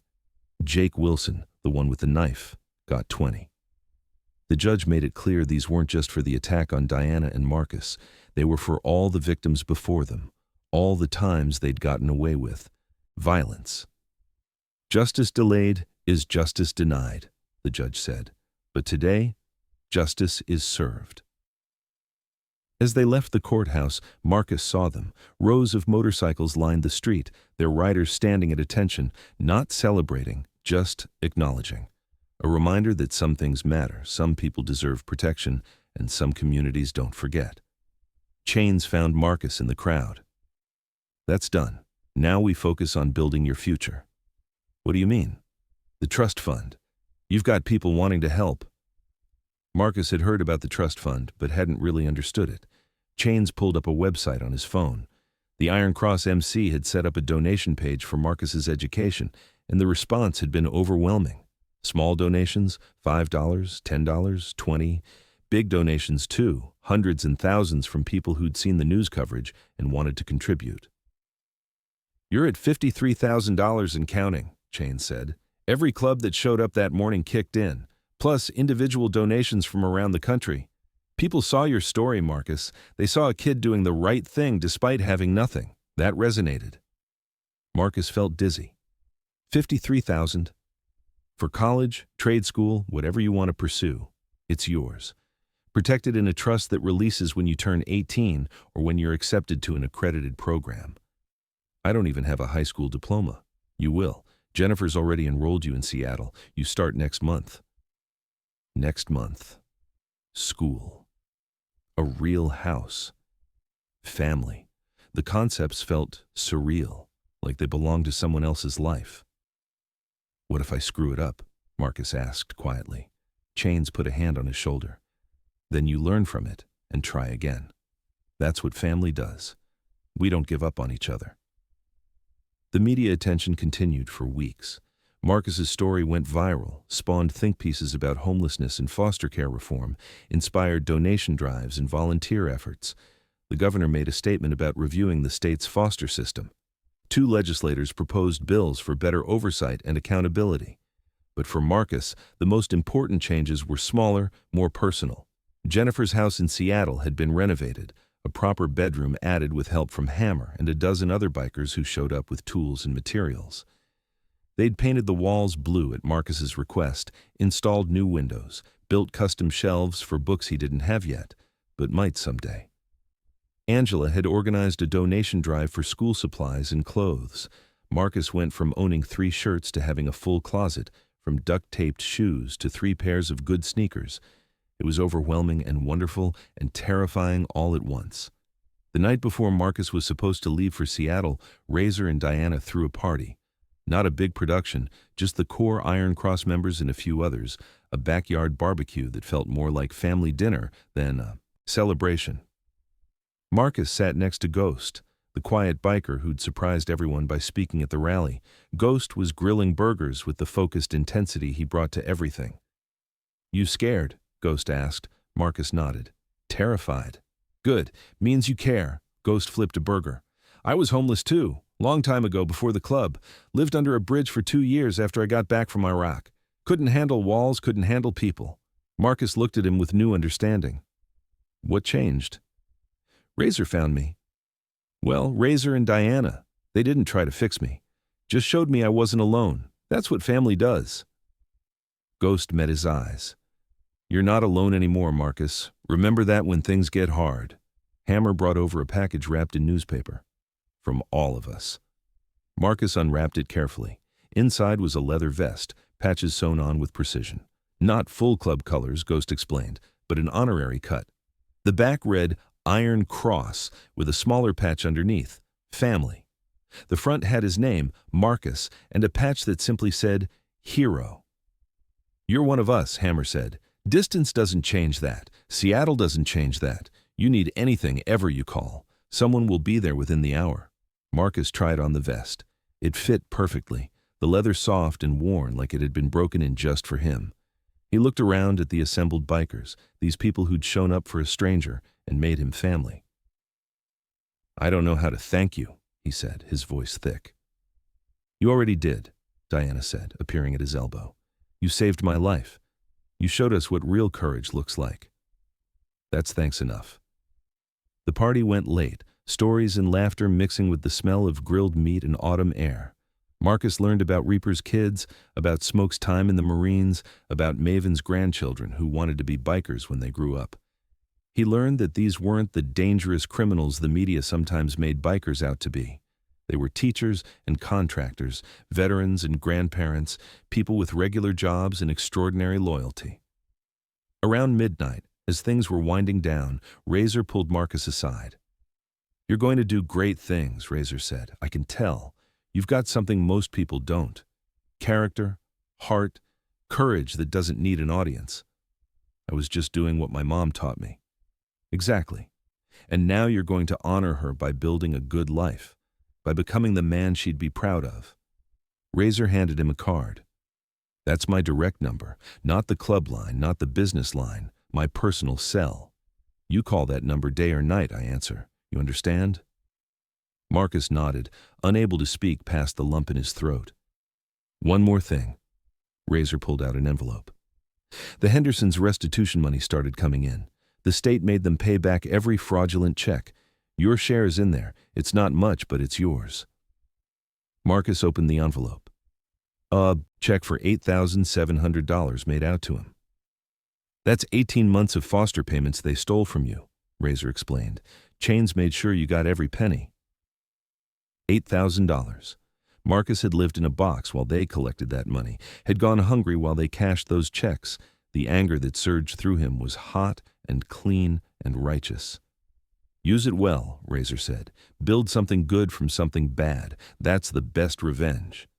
Jake Wilson, the one with the knife, got 20. The judge made it clear these weren't just for the attack on Diana and Marcus. They were for all the victims before them, all the times they'd gotten away with violence. Justice delayed is justice denied, the judge said. But today, justice is served. As they left the courthouse, Marcus saw them. Rows of motorcycles lined the street, their riders standing at attention, not celebrating, just acknowledging. A reminder that some things matter, some people deserve protection, and some communities don't forget. Chains found Marcus in the crowd. That's done. Now we focus on building your future. What do you mean? The trust fund. You've got people wanting to help. Marcus had heard about the trust fund, but hadn't really understood it. Chains pulled up a website on his phone. The Iron Cross MC had set up a donation page for Marcus's education, and the response had been overwhelming. Small donations, $5, $10, $20. Big donations too, hundreds and thousands from people who'd seen the news coverage and wanted to contribute. You're at $53,000 and counting, Chains said. Every club that showed up that morning kicked in, plus individual donations from around the country. People saw your story, Marcus. They saw a kid doing the right thing despite having nothing. That resonated. Marcus felt dizzy. $53,000. For college, trade school, whatever you want to pursue, it's yours. Protected in a trust that releases when you turn 18 or when you're accepted to an accredited program. I don't even have a high school diploma. You will. Jennifer's already enrolled you in Seattle. You start next month. Next month. School. A real house. Family. The concepts felt surreal, like they belonged to someone else's life. What if I screw it up? Marcus asked quietly. Chains put a hand on his shoulder. Then you learn from it and try again. That's what family does. We don't give up on each other. The media attention continued for weeks. Marcus's story went viral, spawned think pieces about homelessness and foster care reform, inspired donation drives and volunteer efforts. The governor made a statement about reviewing the state's foster system. 2 legislators proposed bills for better oversight and accountability. But for Marcus, the most important changes were smaller, more personal. Jennifer's house in Seattle had been renovated, a proper bedroom added with help from Hammer and a dozen other bikers who showed up with tools and materials. They'd painted the walls blue at Marcus's request, installed new windows, built custom shelves for books he didn't have yet, but might someday. Angela had organized a donation drive for school supplies and clothes. Marcus went from owning 3 shirts to having a full closet, from duct-taped shoes to 3 pairs of good sneakers. It was overwhelming and wonderful and terrifying all at once. The night before Marcus was supposed to leave for Seattle, Razor and Diana threw a party. Not a big production, just the core Iron Cross members and a few others, a backyard barbecue that felt more like family dinner than a celebration. Marcus sat next to Ghost, the quiet biker who'd surprised everyone by speaking at the rally. Ghost was grilling burgers with the focused intensity he brought to everything. You scared? Ghost asked. Marcus nodded. Terrified. Good. Means you care. Ghost flipped a burger. I was homeless too, long time ago before the club. Lived under a bridge for 2 years after I got back from Iraq. Couldn't handle walls, couldn't handle people. Marcus looked at him with new understanding. What changed? Razor found me. Well, Razor and Diana. They didn't try to fix me. Just showed me I wasn't alone. That's what family does. Ghost met his eyes. You're not alone anymore, Marcus. Remember that when things get hard. Hammer brought over a package wrapped in newspaper. From all of us. Marcus unwrapped it carefully. Inside was a leather vest, patches sewn on with precision. Not full club colors, Ghost explained, but an honorary cut. The back read Iron Cross with a smaller patch underneath, Family. The front had his name, Marcus, and a patch that simply said, Hero. You're one of us, Hammer said. Distance doesn't change that. Seattle doesn't change that. You need anything ever you call. Someone will be there within the hour. Marcus tried on the vest. It fit perfectly, the leather soft and worn like it had been broken in just for him. He looked around at the assembled bikers, these people who'd shown up for a stranger and made him family. I don't know how to thank you, he said, his voice thick. You already did, Diana said, appearing at his elbow. You saved my life. You showed us what real courage looks like. That's thanks enough. The party went late, stories and laughter mixing with the smell of grilled meat and autumn air. Marcus learned about Reaper's kids, about Smoke's time in the Marines, about Maven's grandchildren who wanted to be bikers when they grew up. He learned that these weren't the dangerous criminals the media sometimes made bikers out to be. They were teachers and contractors, veterans and grandparents, people with regular jobs and extraordinary loyalty. Around midnight, as things were winding down, Razor pulled Marcus aside. You're going to do great things, Razor said. I can tell. You've got something most people don't. Character, heart, courage that doesn't need an audience. I was just doing what my mom taught me. Exactly. And now you're going to honor her by building a good life, by becoming the man she'd be proud of. Razor handed him a card. That's my direct number, not the club line, not the business line, my personal cell. You call that number day or night, I answer. You understand? Marcus nodded, unable to speak past the lump in his throat. One more thing. Razor pulled out an envelope. The Hendersons' restitution money started coming in. The state made them pay back every fraudulent check. Your share is in there. It's not much, but it's yours. Marcus opened the envelope. A check for $8,700 made out to him. That's 18 months of foster payments they stole from you, Razor explained. Chains made sure you got every penny. $8,000. Marcus had lived in a box while they collected that money, had gone hungry while they cashed those checks. The anger that surged through him was hot and clean and righteous. Use it well, Razor said. Build something good from something bad. That's the best revenge.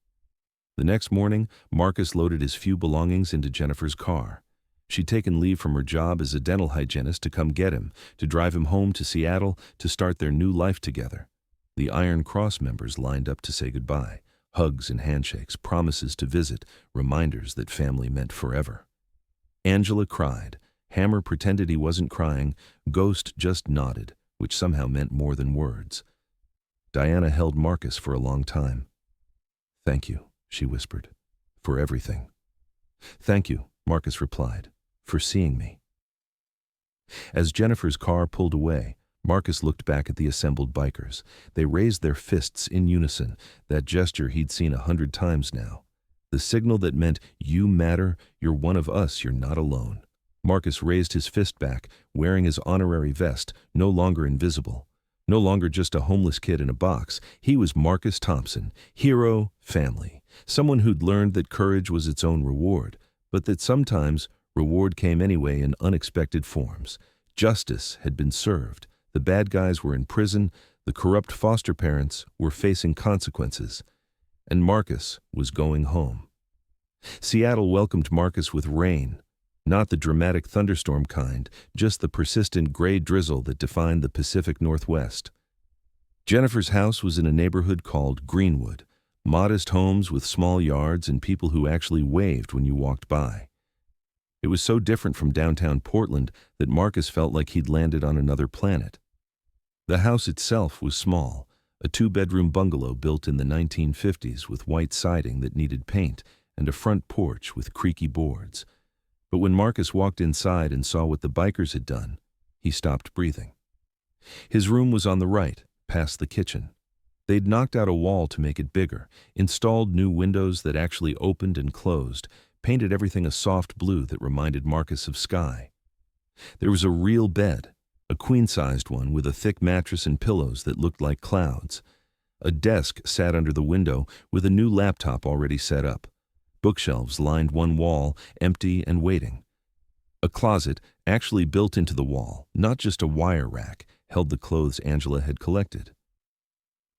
The next morning, Marcus loaded his few belongings into Jennifer's car. She'd taken leave from her job as a dental hygienist to come get him, to drive him home to Seattle, to start their new life together. The Iron Cross members lined up to say goodbye. Hugs and handshakes, promises to visit, reminders that family meant forever. Angela cried. Hammer pretended he wasn't crying. Ghost just nodded, which somehow meant more than words. Diana held Marcus for a long time. Thank you, she whispered, for everything. Thank you, Marcus replied, for seeing me. As Jennifer's car pulled away, Marcus looked back at the assembled bikers. They raised their fists in unison, that gesture he'd seen 100 times now. The signal that meant, you matter, you're one of us, you're not alone. Marcus raised his fist back, wearing his honorary vest, no longer invisible. No longer just a homeless kid in a box. He was Marcus Thompson, hero, family. Someone who'd learned that courage was its own reward, but that sometimes reward came anyway in unexpected forms. Justice had been served. The bad guys were in prison. The corrupt foster parents were facing consequences. And Marcus was going home. Seattle welcomed Marcus with rain. Not the dramatic thunderstorm kind, just the persistent gray drizzle that defined the Pacific Northwest. Jennifer's house was in a neighborhood called Greenwood, modest homes with small yards and people who actually waved when you walked by. It was so different from downtown Portland that Marcus felt like he'd landed on another planet. The house itself was small, a two-bedroom bungalow built in the 1950s with white siding that needed paint and a front porch with creaky boards. But when Marcus walked inside and saw what the bikers had done, he stopped breathing. His room was on the right, past the kitchen. They'd knocked out a wall to make it bigger, installed new windows that actually opened and closed, painted everything a soft blue that reminded Marcus of sky. There was a real bed, a queen-sized one with a thick mattress and pillows that looked like clouds. A desk sat under the window with a new laptop already set up. Bookshelves lined one wall, empty and waiting. A closet, actually built into the wall, not just a wire rack, held the clothes Angela had collected.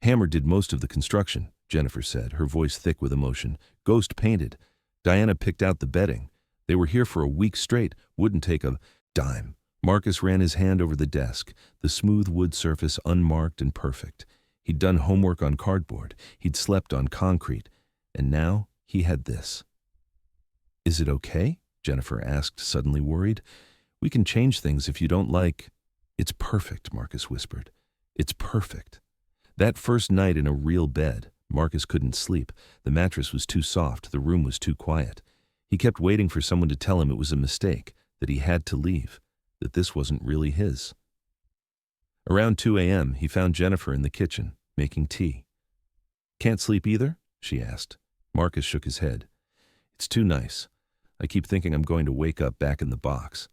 Hammer did most of the construction, Jennifer said, her voice thick with emotion. Ghost painted. Diana picked out the bedding. They were here for a week straight, wouldn't take a dime. Marcus ran his hand over the desk, the smooth wood surface unmarked and perfect. He'd done homework on cardboard. He'd slept on concrete. And now he had this. Is it okay? Jennifer asked, suddenly worried. We can change things if you don't like. It's perfect, Marcus whispered. It's perfect. That first night in a real bed, Marcus couldn't sleep. The mattress was too soft, the room was too quiet. He kept waiting for someone to tell him it was a mistake, that he had to leave, that this wasn't really his. Around 2 a.m., he found Jennifer in the kitchen, making tea. Can't sleep either? She asked. Marcus shook his head. It's too nice. I keep thinking I'm going to wake up back in the box.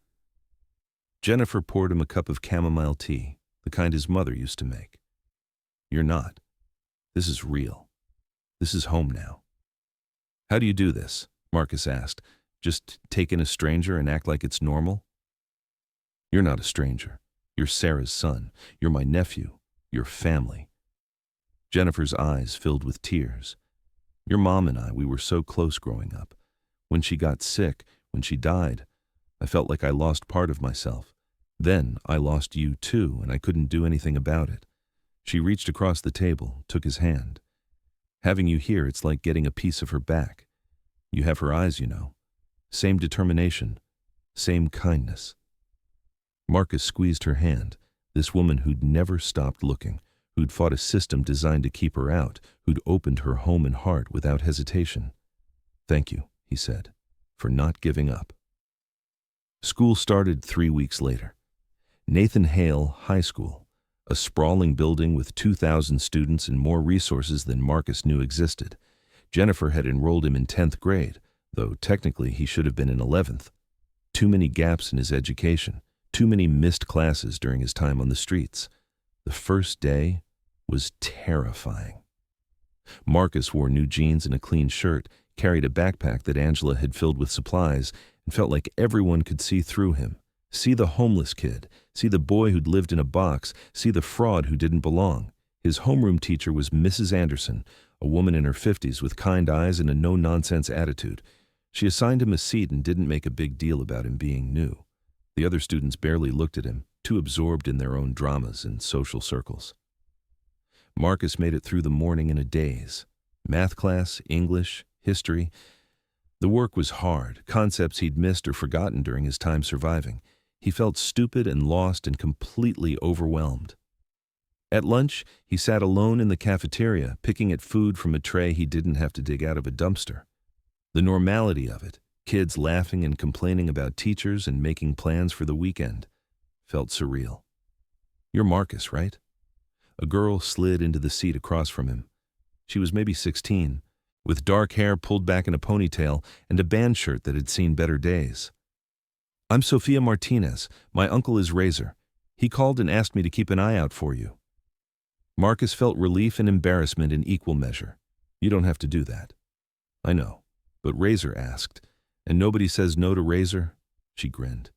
Jennifer poured him a cup of chamomile tea, the kind his mother used to make. You're not. This is real. This is home now. How do you do this? Marcus asked. Just take in a stranger and act like it's normal? You're not a stranger. You're Sarah's son. You're my nephew. You're family. Jennifer's eyes filled with tears. Your mom and I, we were so close growing up. When she got sick, when she died, I felt like I lost part of myself. Then I lost you too, and I couldn't do anything about it. She reached across the table, took his hand. Having you here, it's like getting a piece of her back. You have her eyes, you know. Same determination, same kindness. Marcus squeezed her hand, this woman who'd never stopped looking, who'd fought a system designed to keep her out, who'd opened her home and heart without hesitation. Thank you, he said, for not giving up. School started 3 weeks later. Nathan Hale High School, a sprawling building with 2,000 students and more resources than Marcus knew existed. Jennifer had enrolled him in 10th grade, though technically he should have been in 11th. Too many gaps in his education, too many missed classes during his time on the streets. The first day was terrifying. Marcus wore new jeans and a clean shirt, carried a backpack that Angela had filled with supplies, and felt like everyone could see through him. See the homeless kid, see the boy who'd lived in a box, see the fraud who didn't belong. His homeroom teacher was Mrs. Anderson, a woman in her 50s with kind eyes and a no-nonsense attitude. She assigned him a seat and didn't make a big deal about him being new. The other students barely looked at him, too absorbed in their own dramas and social circles. Marcus made it through the morning in a daze. Math class, English, history. The work was hard, concepts he'd missed or forgotten during his time surviving. He felt stupid and lost and completely overwhelmed. At lunch, he sat alone in the cafeteria, picking at food from a tray he didn't have to dig out of a dumpster. The normality of it, kids laughing and complaining about teachers and making plans for the weekend, felt surreal. You're Marcus, right? A girl slid into the seat across from him. She was maybe 16, with dark hair pulled back in a ponytail and a band shirt that had seen better days. I'm Sophia Martinez. My uncle is Razor. He called and asked me to keep an eye out for you. Marcus felt relief and embarrassment in equal measure. You don't have to do that. I know, but Razor asked, and nobody says no to Razor. She grinned.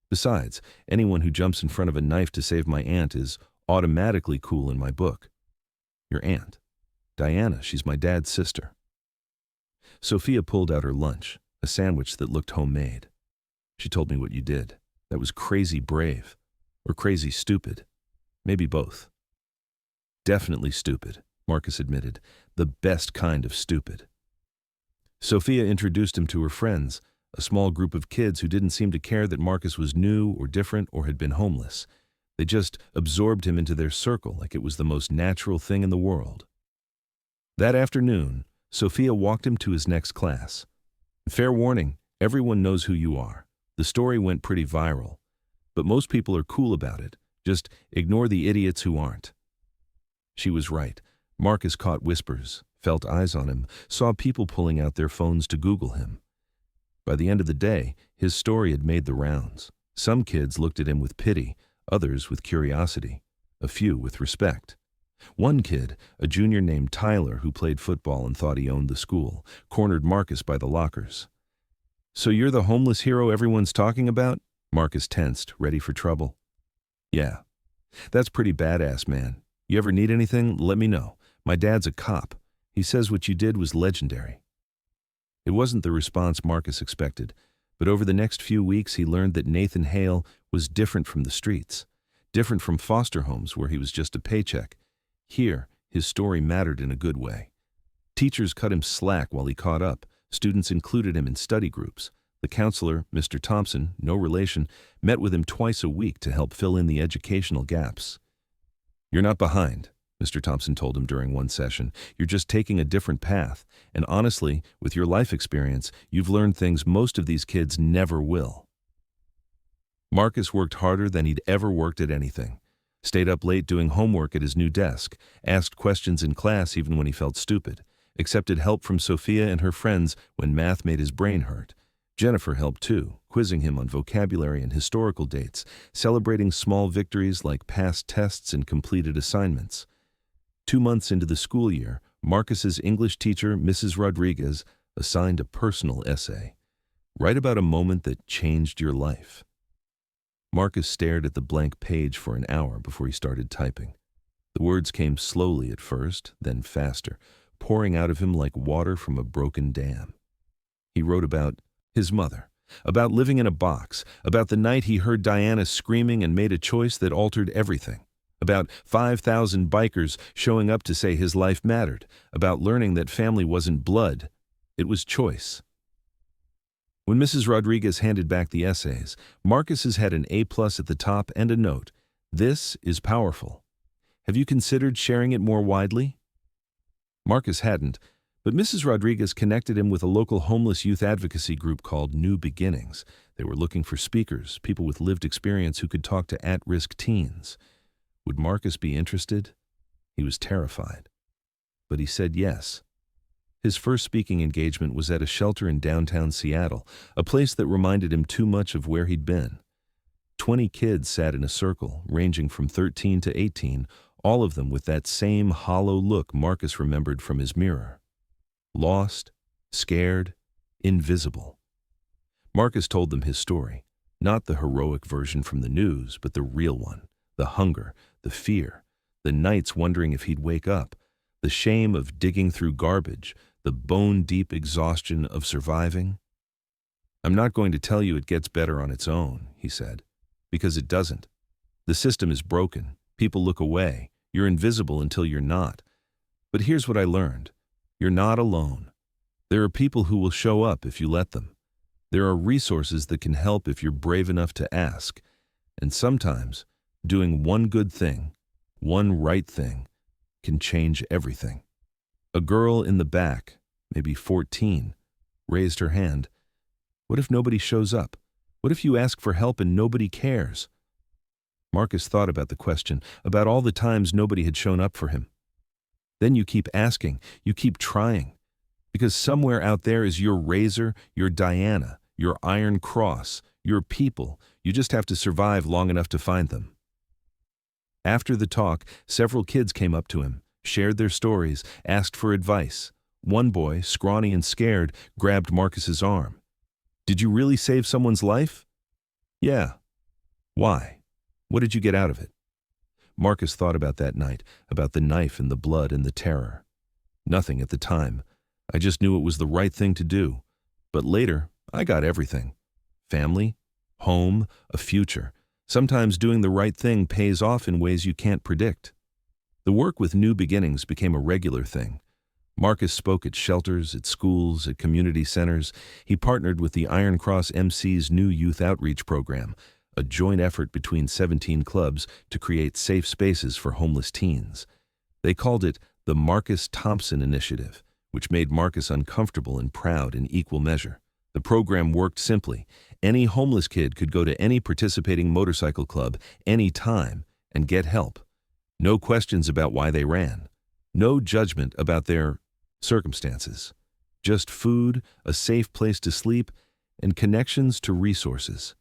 Besides, anyone who jumps in front of a knife to save my aunt is automatically cool in my book. Your aunt. Diana, she's my dad's sister. Sophia pulled out her lunch, a sandwich that looked homemade. She told me what you did. That was crazy brave. Or crazy stupid. Maybe both. Definitely stupid, Marcus admitted. The best kind of stupid. Sophia introduced him to her friends, a small group of kids who didn't seem to care that Marcus was new or different or had been homeless. They just absorbed him into their circle like it was the most natural thing in the world. That afternoon, Sophia walked him to his next class. Fair warning, everyone knows who you are. The story went pretty viral. But most people are cool about it. Just ignore the idiots who aren't. She was right. Marcus caught whispers, felt eyes on him, saw people pulling out their phones to Google him. By the end of the day, his story had made the rounds. Some kids looked at him with pity, others with curiosity, a few with respect. One kid, a junior named Tyler who played football and thought he owned the school, cornered Marcus by the lockers. "So you're the homeless hero everyone's talking about?" Marcus tensed, ready for trouble. "Yeah. That's pretty badass, man. You ever need anything, let me know. My dad's a cop. He says what you did was legendary." It wasn't the response Marcus expected, but over the next few weeks he learned that Nathan Hale was different from the streets, different from foster homes where he was just a paycheck. Here, his story mattered in a good way. Teachers cut him slack while he caught up. Students included him in study groups. The counselor, Mr. Thompson, no relation, met with him twice a week to help fill in the educational gaps. "You're not behind," Mr. Thompson told him during one session. "You're just taking a different path, and honestly, with your life experience, you've learned things most of these kids never will." Marcus worked harder than he'd ever worked at anything. Stayed up late doing homework at his new desk, asked questions in class even when he felt stupid, accepted help from Sophia and her friends when math made his brain hurt. Jennifer helped too, quizzing him on vocabulary and historical dates, celebrating small victories like past tests and completed assignments. 2 months into the school year, Marcus's English teacher, Mrs. Rodriguez, assigned a personal essay. Write about a moment that changed your life. Marcus stared at the blank page for an hour before he started typing. The words came slowly at first, then faster, pouring out of him like water from a broken dam. He wrote about his mother, about living in a box, about the night he heard Diana screaming and made a choice that altered everything, about 5,000 bikers showing up to say his life mattered, about learning that family wasn't blood, it was choice. When Mrs. Rodriguez handed back the essays, Marcus's had an A+ at the top and a note. "This is powerful. Have you considered sharing it more widely?" Marcus hadn't, but Mrs. Rodriguez connected him with a local homeless youth advocacy group called New Beginnings. They were looking for speakers, people with lived experience who could talk to at-risk teens. Would Marcus be interested? He was terrified. But he said yes. His first speaking engagement was at a shelter in downtown Seattle, a place that reminded him too much of where he'd been. 20 kids sat in a circle, ranging from 13 to 18, all of them with that same hollow look Marcus remembered from his mirror. Lost, scared, invisible. Marcus told them his story, not the heroic version from the news, but the real one, the hunger, the fear, the nights wondering if he'd wake up, the shame of digging through garbage, the bone-deep exhaustion of surviving. "I'm not going to tell you it gets better on its own," he said, "because it doesn't. The system is broken. People look away. You're invisible until you're not. But here's what I learned. You're not alone. There are people who will show up if you let them. There are resources that can help if you're brave enough to ask. And sometimes, doing one good thing, one right thing, can change everything." A girl in the back, maybe 14, raised her hand. What if nobody shows up? What if you ask for help and nobody cares? Marcus thought about the question, about all the times nobody had shown up for him. Then you keep asking, you keep trying. Because somewhere out there is your Razor, your Diana, your Iron Cross, your people. You just have to survive long enough to find them. After the talk, several kids came up to him, shared their stories, asked for advice. One boy, scrawny and scared, grabbed Marcus's arm. "Did you really save someone's life?" "Yeah." "Why? What did you get out of it?" Marcus thought about that night, about the knife and the blood and the terror. "Nothing at the time. I just knew it was the right thing to do. But later, I got everything. Family, home, a future. Sometimes doing the right thing pays off in ways you can't predict." The work with New Beginnings became a regular thing. Marcus spoke at shelters, at schools, at community centers. He partnered with the Iron Cross MC's new youth outreach program, a joint effort between 17 clubs to create safe spaces for homeless teens. They called it the Marcus Thompson Initiative, which made Marcus uncomfortable and proud in equal measure. The program worked simply. Any homeless kid could go to any participating motorcycle club any time and get help. No questions about why they ran. No judgment about their circumstances. Just food, a safe place to sleep, and connections to resources.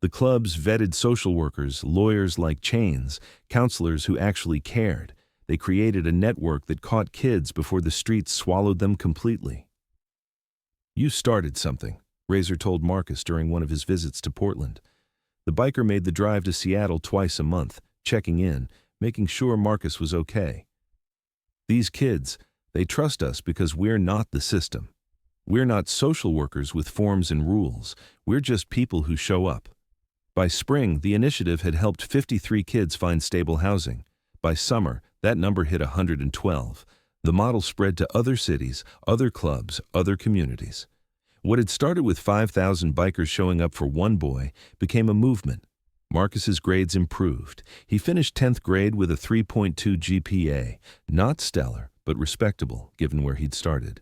The clubs vetted social workers, lawyers like Chains, counselors who actually cared. They created a network that caught kids before the streets swallowed them completely. "You started something," Razor told Marcus during one of his visits to Portland. The biker made the drive to Seattle twice a month, checking in, making sure Marcus was okay. "These kids, they trust us because we're not the system. We're not social workers with forms and rules. We're just people who show up." By spring, the initiative had helped 53 kids find stable housing. By summer, that number hit 112. The model spread to other cities, other clubs, other communities. What had started with 5,000 bikers showing up for one boy became a movement. Marcus's grades improved. He finished 10th grade with a 3.2 GPA, not stellar, but respectable given where he'd started.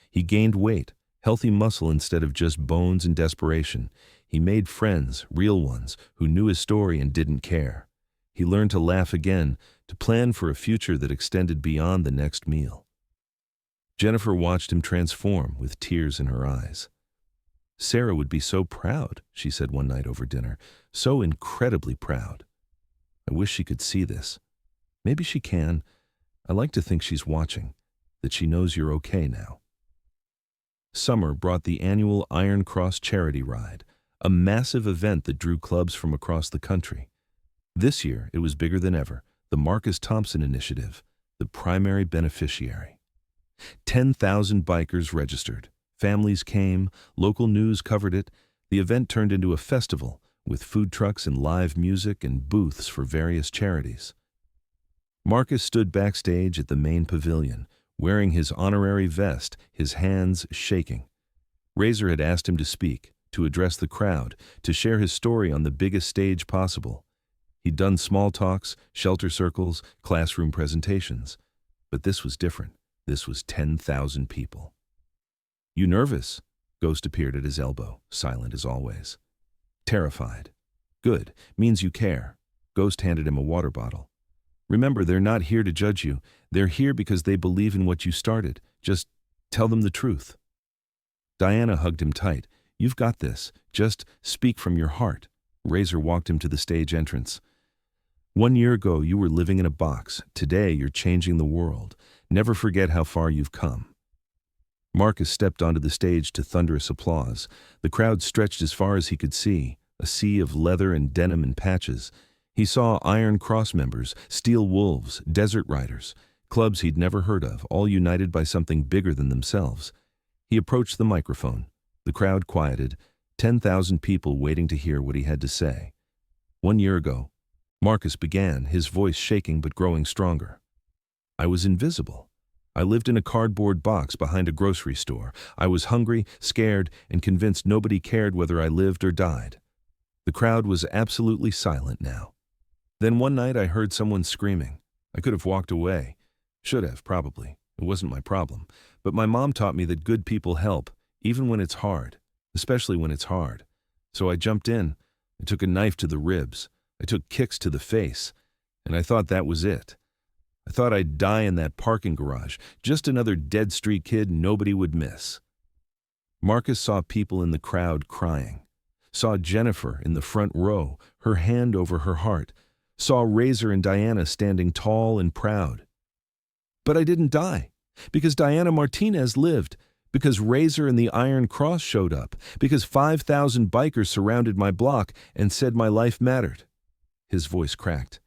He gained weight, healthy muscle instead of just bones and desperation. He made friends, real ones, who knew his story and didn't care. He learned to laugh again, to plan for a future that extended beyond the next meal. Jennifer watched him transform with tears in her eyes. "Sarah would be so proud," she said one night over dinner. "So incredibly proud. I wish she could see this. Maybe she can. I like to think she's watching, that she knows you're okay now." Summer brought the annual Iron Cross Charity Ride, a massive event that drew clubs from across the country. This year, it was bigger than ever, the Marcus Thompson Initiative, the primary beneficiary. 10,000 bikers registered. Families came, local news covered it. The event turned into a festival, with food trucks and live music and booths for various charities. Marcus stood backstage at the main pavilion, wearing his honorary vest, his hands shaking. Razor had asked him to speak, to address the crowd, to share his story on the biggest stage possible. He'd done small talks, shelter circles, classroom presentations. But this was different. This was 10,000 people. "You nervous?" Ghost appeared at his elbow, silent as always. "Terrified." "Good. Means you care." Ghost handed him a water bottle. "Remember, they're not here to judge you. They're here because they believe in what you started. Just tell them the truth." Diana hugged him tight. "You've got this. Just speak from your heart." Razor walked him to the stage entrance. "1 year ago, you were living in a box. Today, you're changing the world. Never forget how far you've come." Marcus stepped onto the stage to thunderous applause. The crowd stretched as far as he could see, a sea of leather and denim and patches. He saw Iron Cross members, Steel Wolves, Desert Riders, clubs he'd never heard of, all united by something bigger than themselves. He approached the microphone. The crowd quieted, 10,000 people waiting to hear what he had to say. 1 year ago, Marcus began, his voice shaking but growing stronger. "I was invisible. I lived in a cardboard box behind a grocery store. I was hungry, scared, and convinced nobody cared whether I lived or died." The crowd was absolutely silent now. "Then one night I heard someone screaming. I could have walked away. Should have, probably. It wasn't my problem. But my mom taught me that good people help, even when it's hard, especially when it's hard. So I jumped in. I took a knife to the ribs. I took kicks to the face. And I thought that was it. I thought I'd die in that parking garage, just another dead street kid nobody would miss." Marcus saw people in the crowd crying, saw Jennifer in the front row, her hand over her heart, saw Razor and Diana standing tall and proud. "But I didn't die, because Diana Martinez lived, because Razor and the Iron Cross showed up, because 5,000 bikers surrounded my block and said my life mattered." His voice cracked.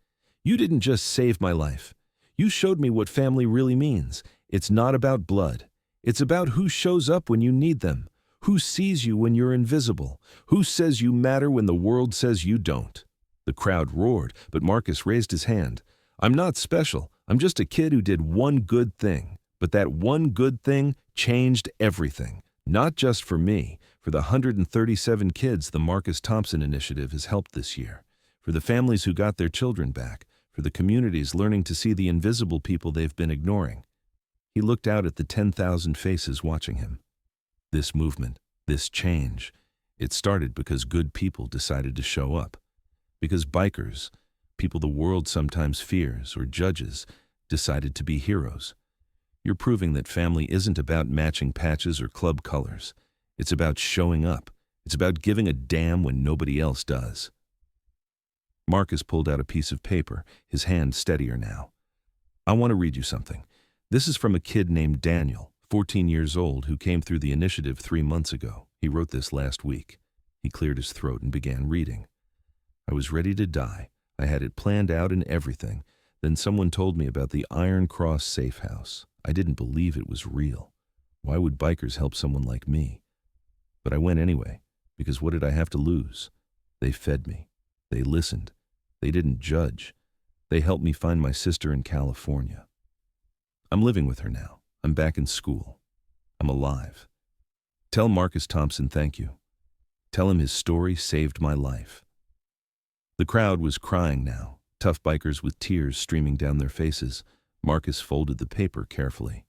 "You didn't just save my life. You showed me what family really means. It's not about blood. It's about who shows up when you need them, who sees you when you're invisible, who says you matter when the world says you don't." The crowd roared, but Marcus raised his hand. "I'm not special. I'm just a kid who did one good thing. But that one good thing changed everything. Not just for me, for the 137 kids the Marcus Thompson Initiative has helped this year, for the families who got their children back, for the communities learning to see the invisible people they've been ignoring. He looked out at the 10,000 faces watching him. This movement, this change, it started because good people decided to show up. Because bikers, people the world sometimes fears or judges, decided to be heroes. You're proving that family isn't about matching patches or club colors. It's about showing up. It's about giving a damn when nobody else does. Marcus pulled out a piece of paper, his hand steadier now. I want to read you something. This is from a kid named Daniel, 14 years old, who came through the initiative 3 months ago. He wrote this last week. He cleared his throat and began reading. I was ready to die. I had it planned out and everything. Then someone told me about the Iron Cross safe house. I didn't believe it was real. Why would bikers help someone like me? But I went anyway, because what did I have to lose? They fed me. They listened. They didn't judge. They helped me find my sister in California. I'm living with her now. I'm back in school. I'm alive. Tell Marcus Thompson thank you. Tell him his story saved my life. The crowd was crying now, tough bikers with tears streaming down their faces. Marcus folded the paper carefully.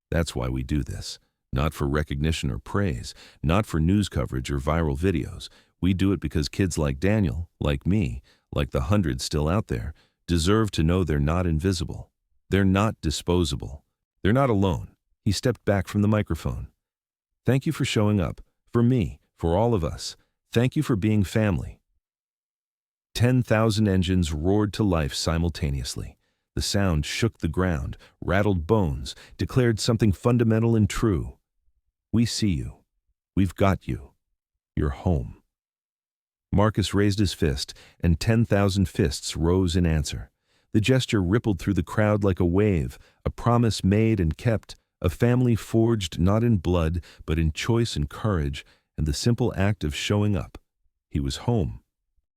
That's why we do this. Not for recognition or praise, not for news coverage or viral videos. We do it because kids like Daniel, like me, like the hundreds still out there, deserve to know they're not invisible. They're not disposable. They're not alone. He stepped back from the microphone. Thank you for showing up. For me, for all of us. Thank you for being family. 10,000 engines roared to life simultaneously. The sound shook the ground, rattled bones, declared something fundamental and true. We see you. We've got you. You're home. Marcus raised his fist, and 10,000 fists rose in answer. The gesture rippled through the crowd like a wave, a promise made and kept, a family forged not in blood, but in choice and courage, and the simple act of showing up. He was home.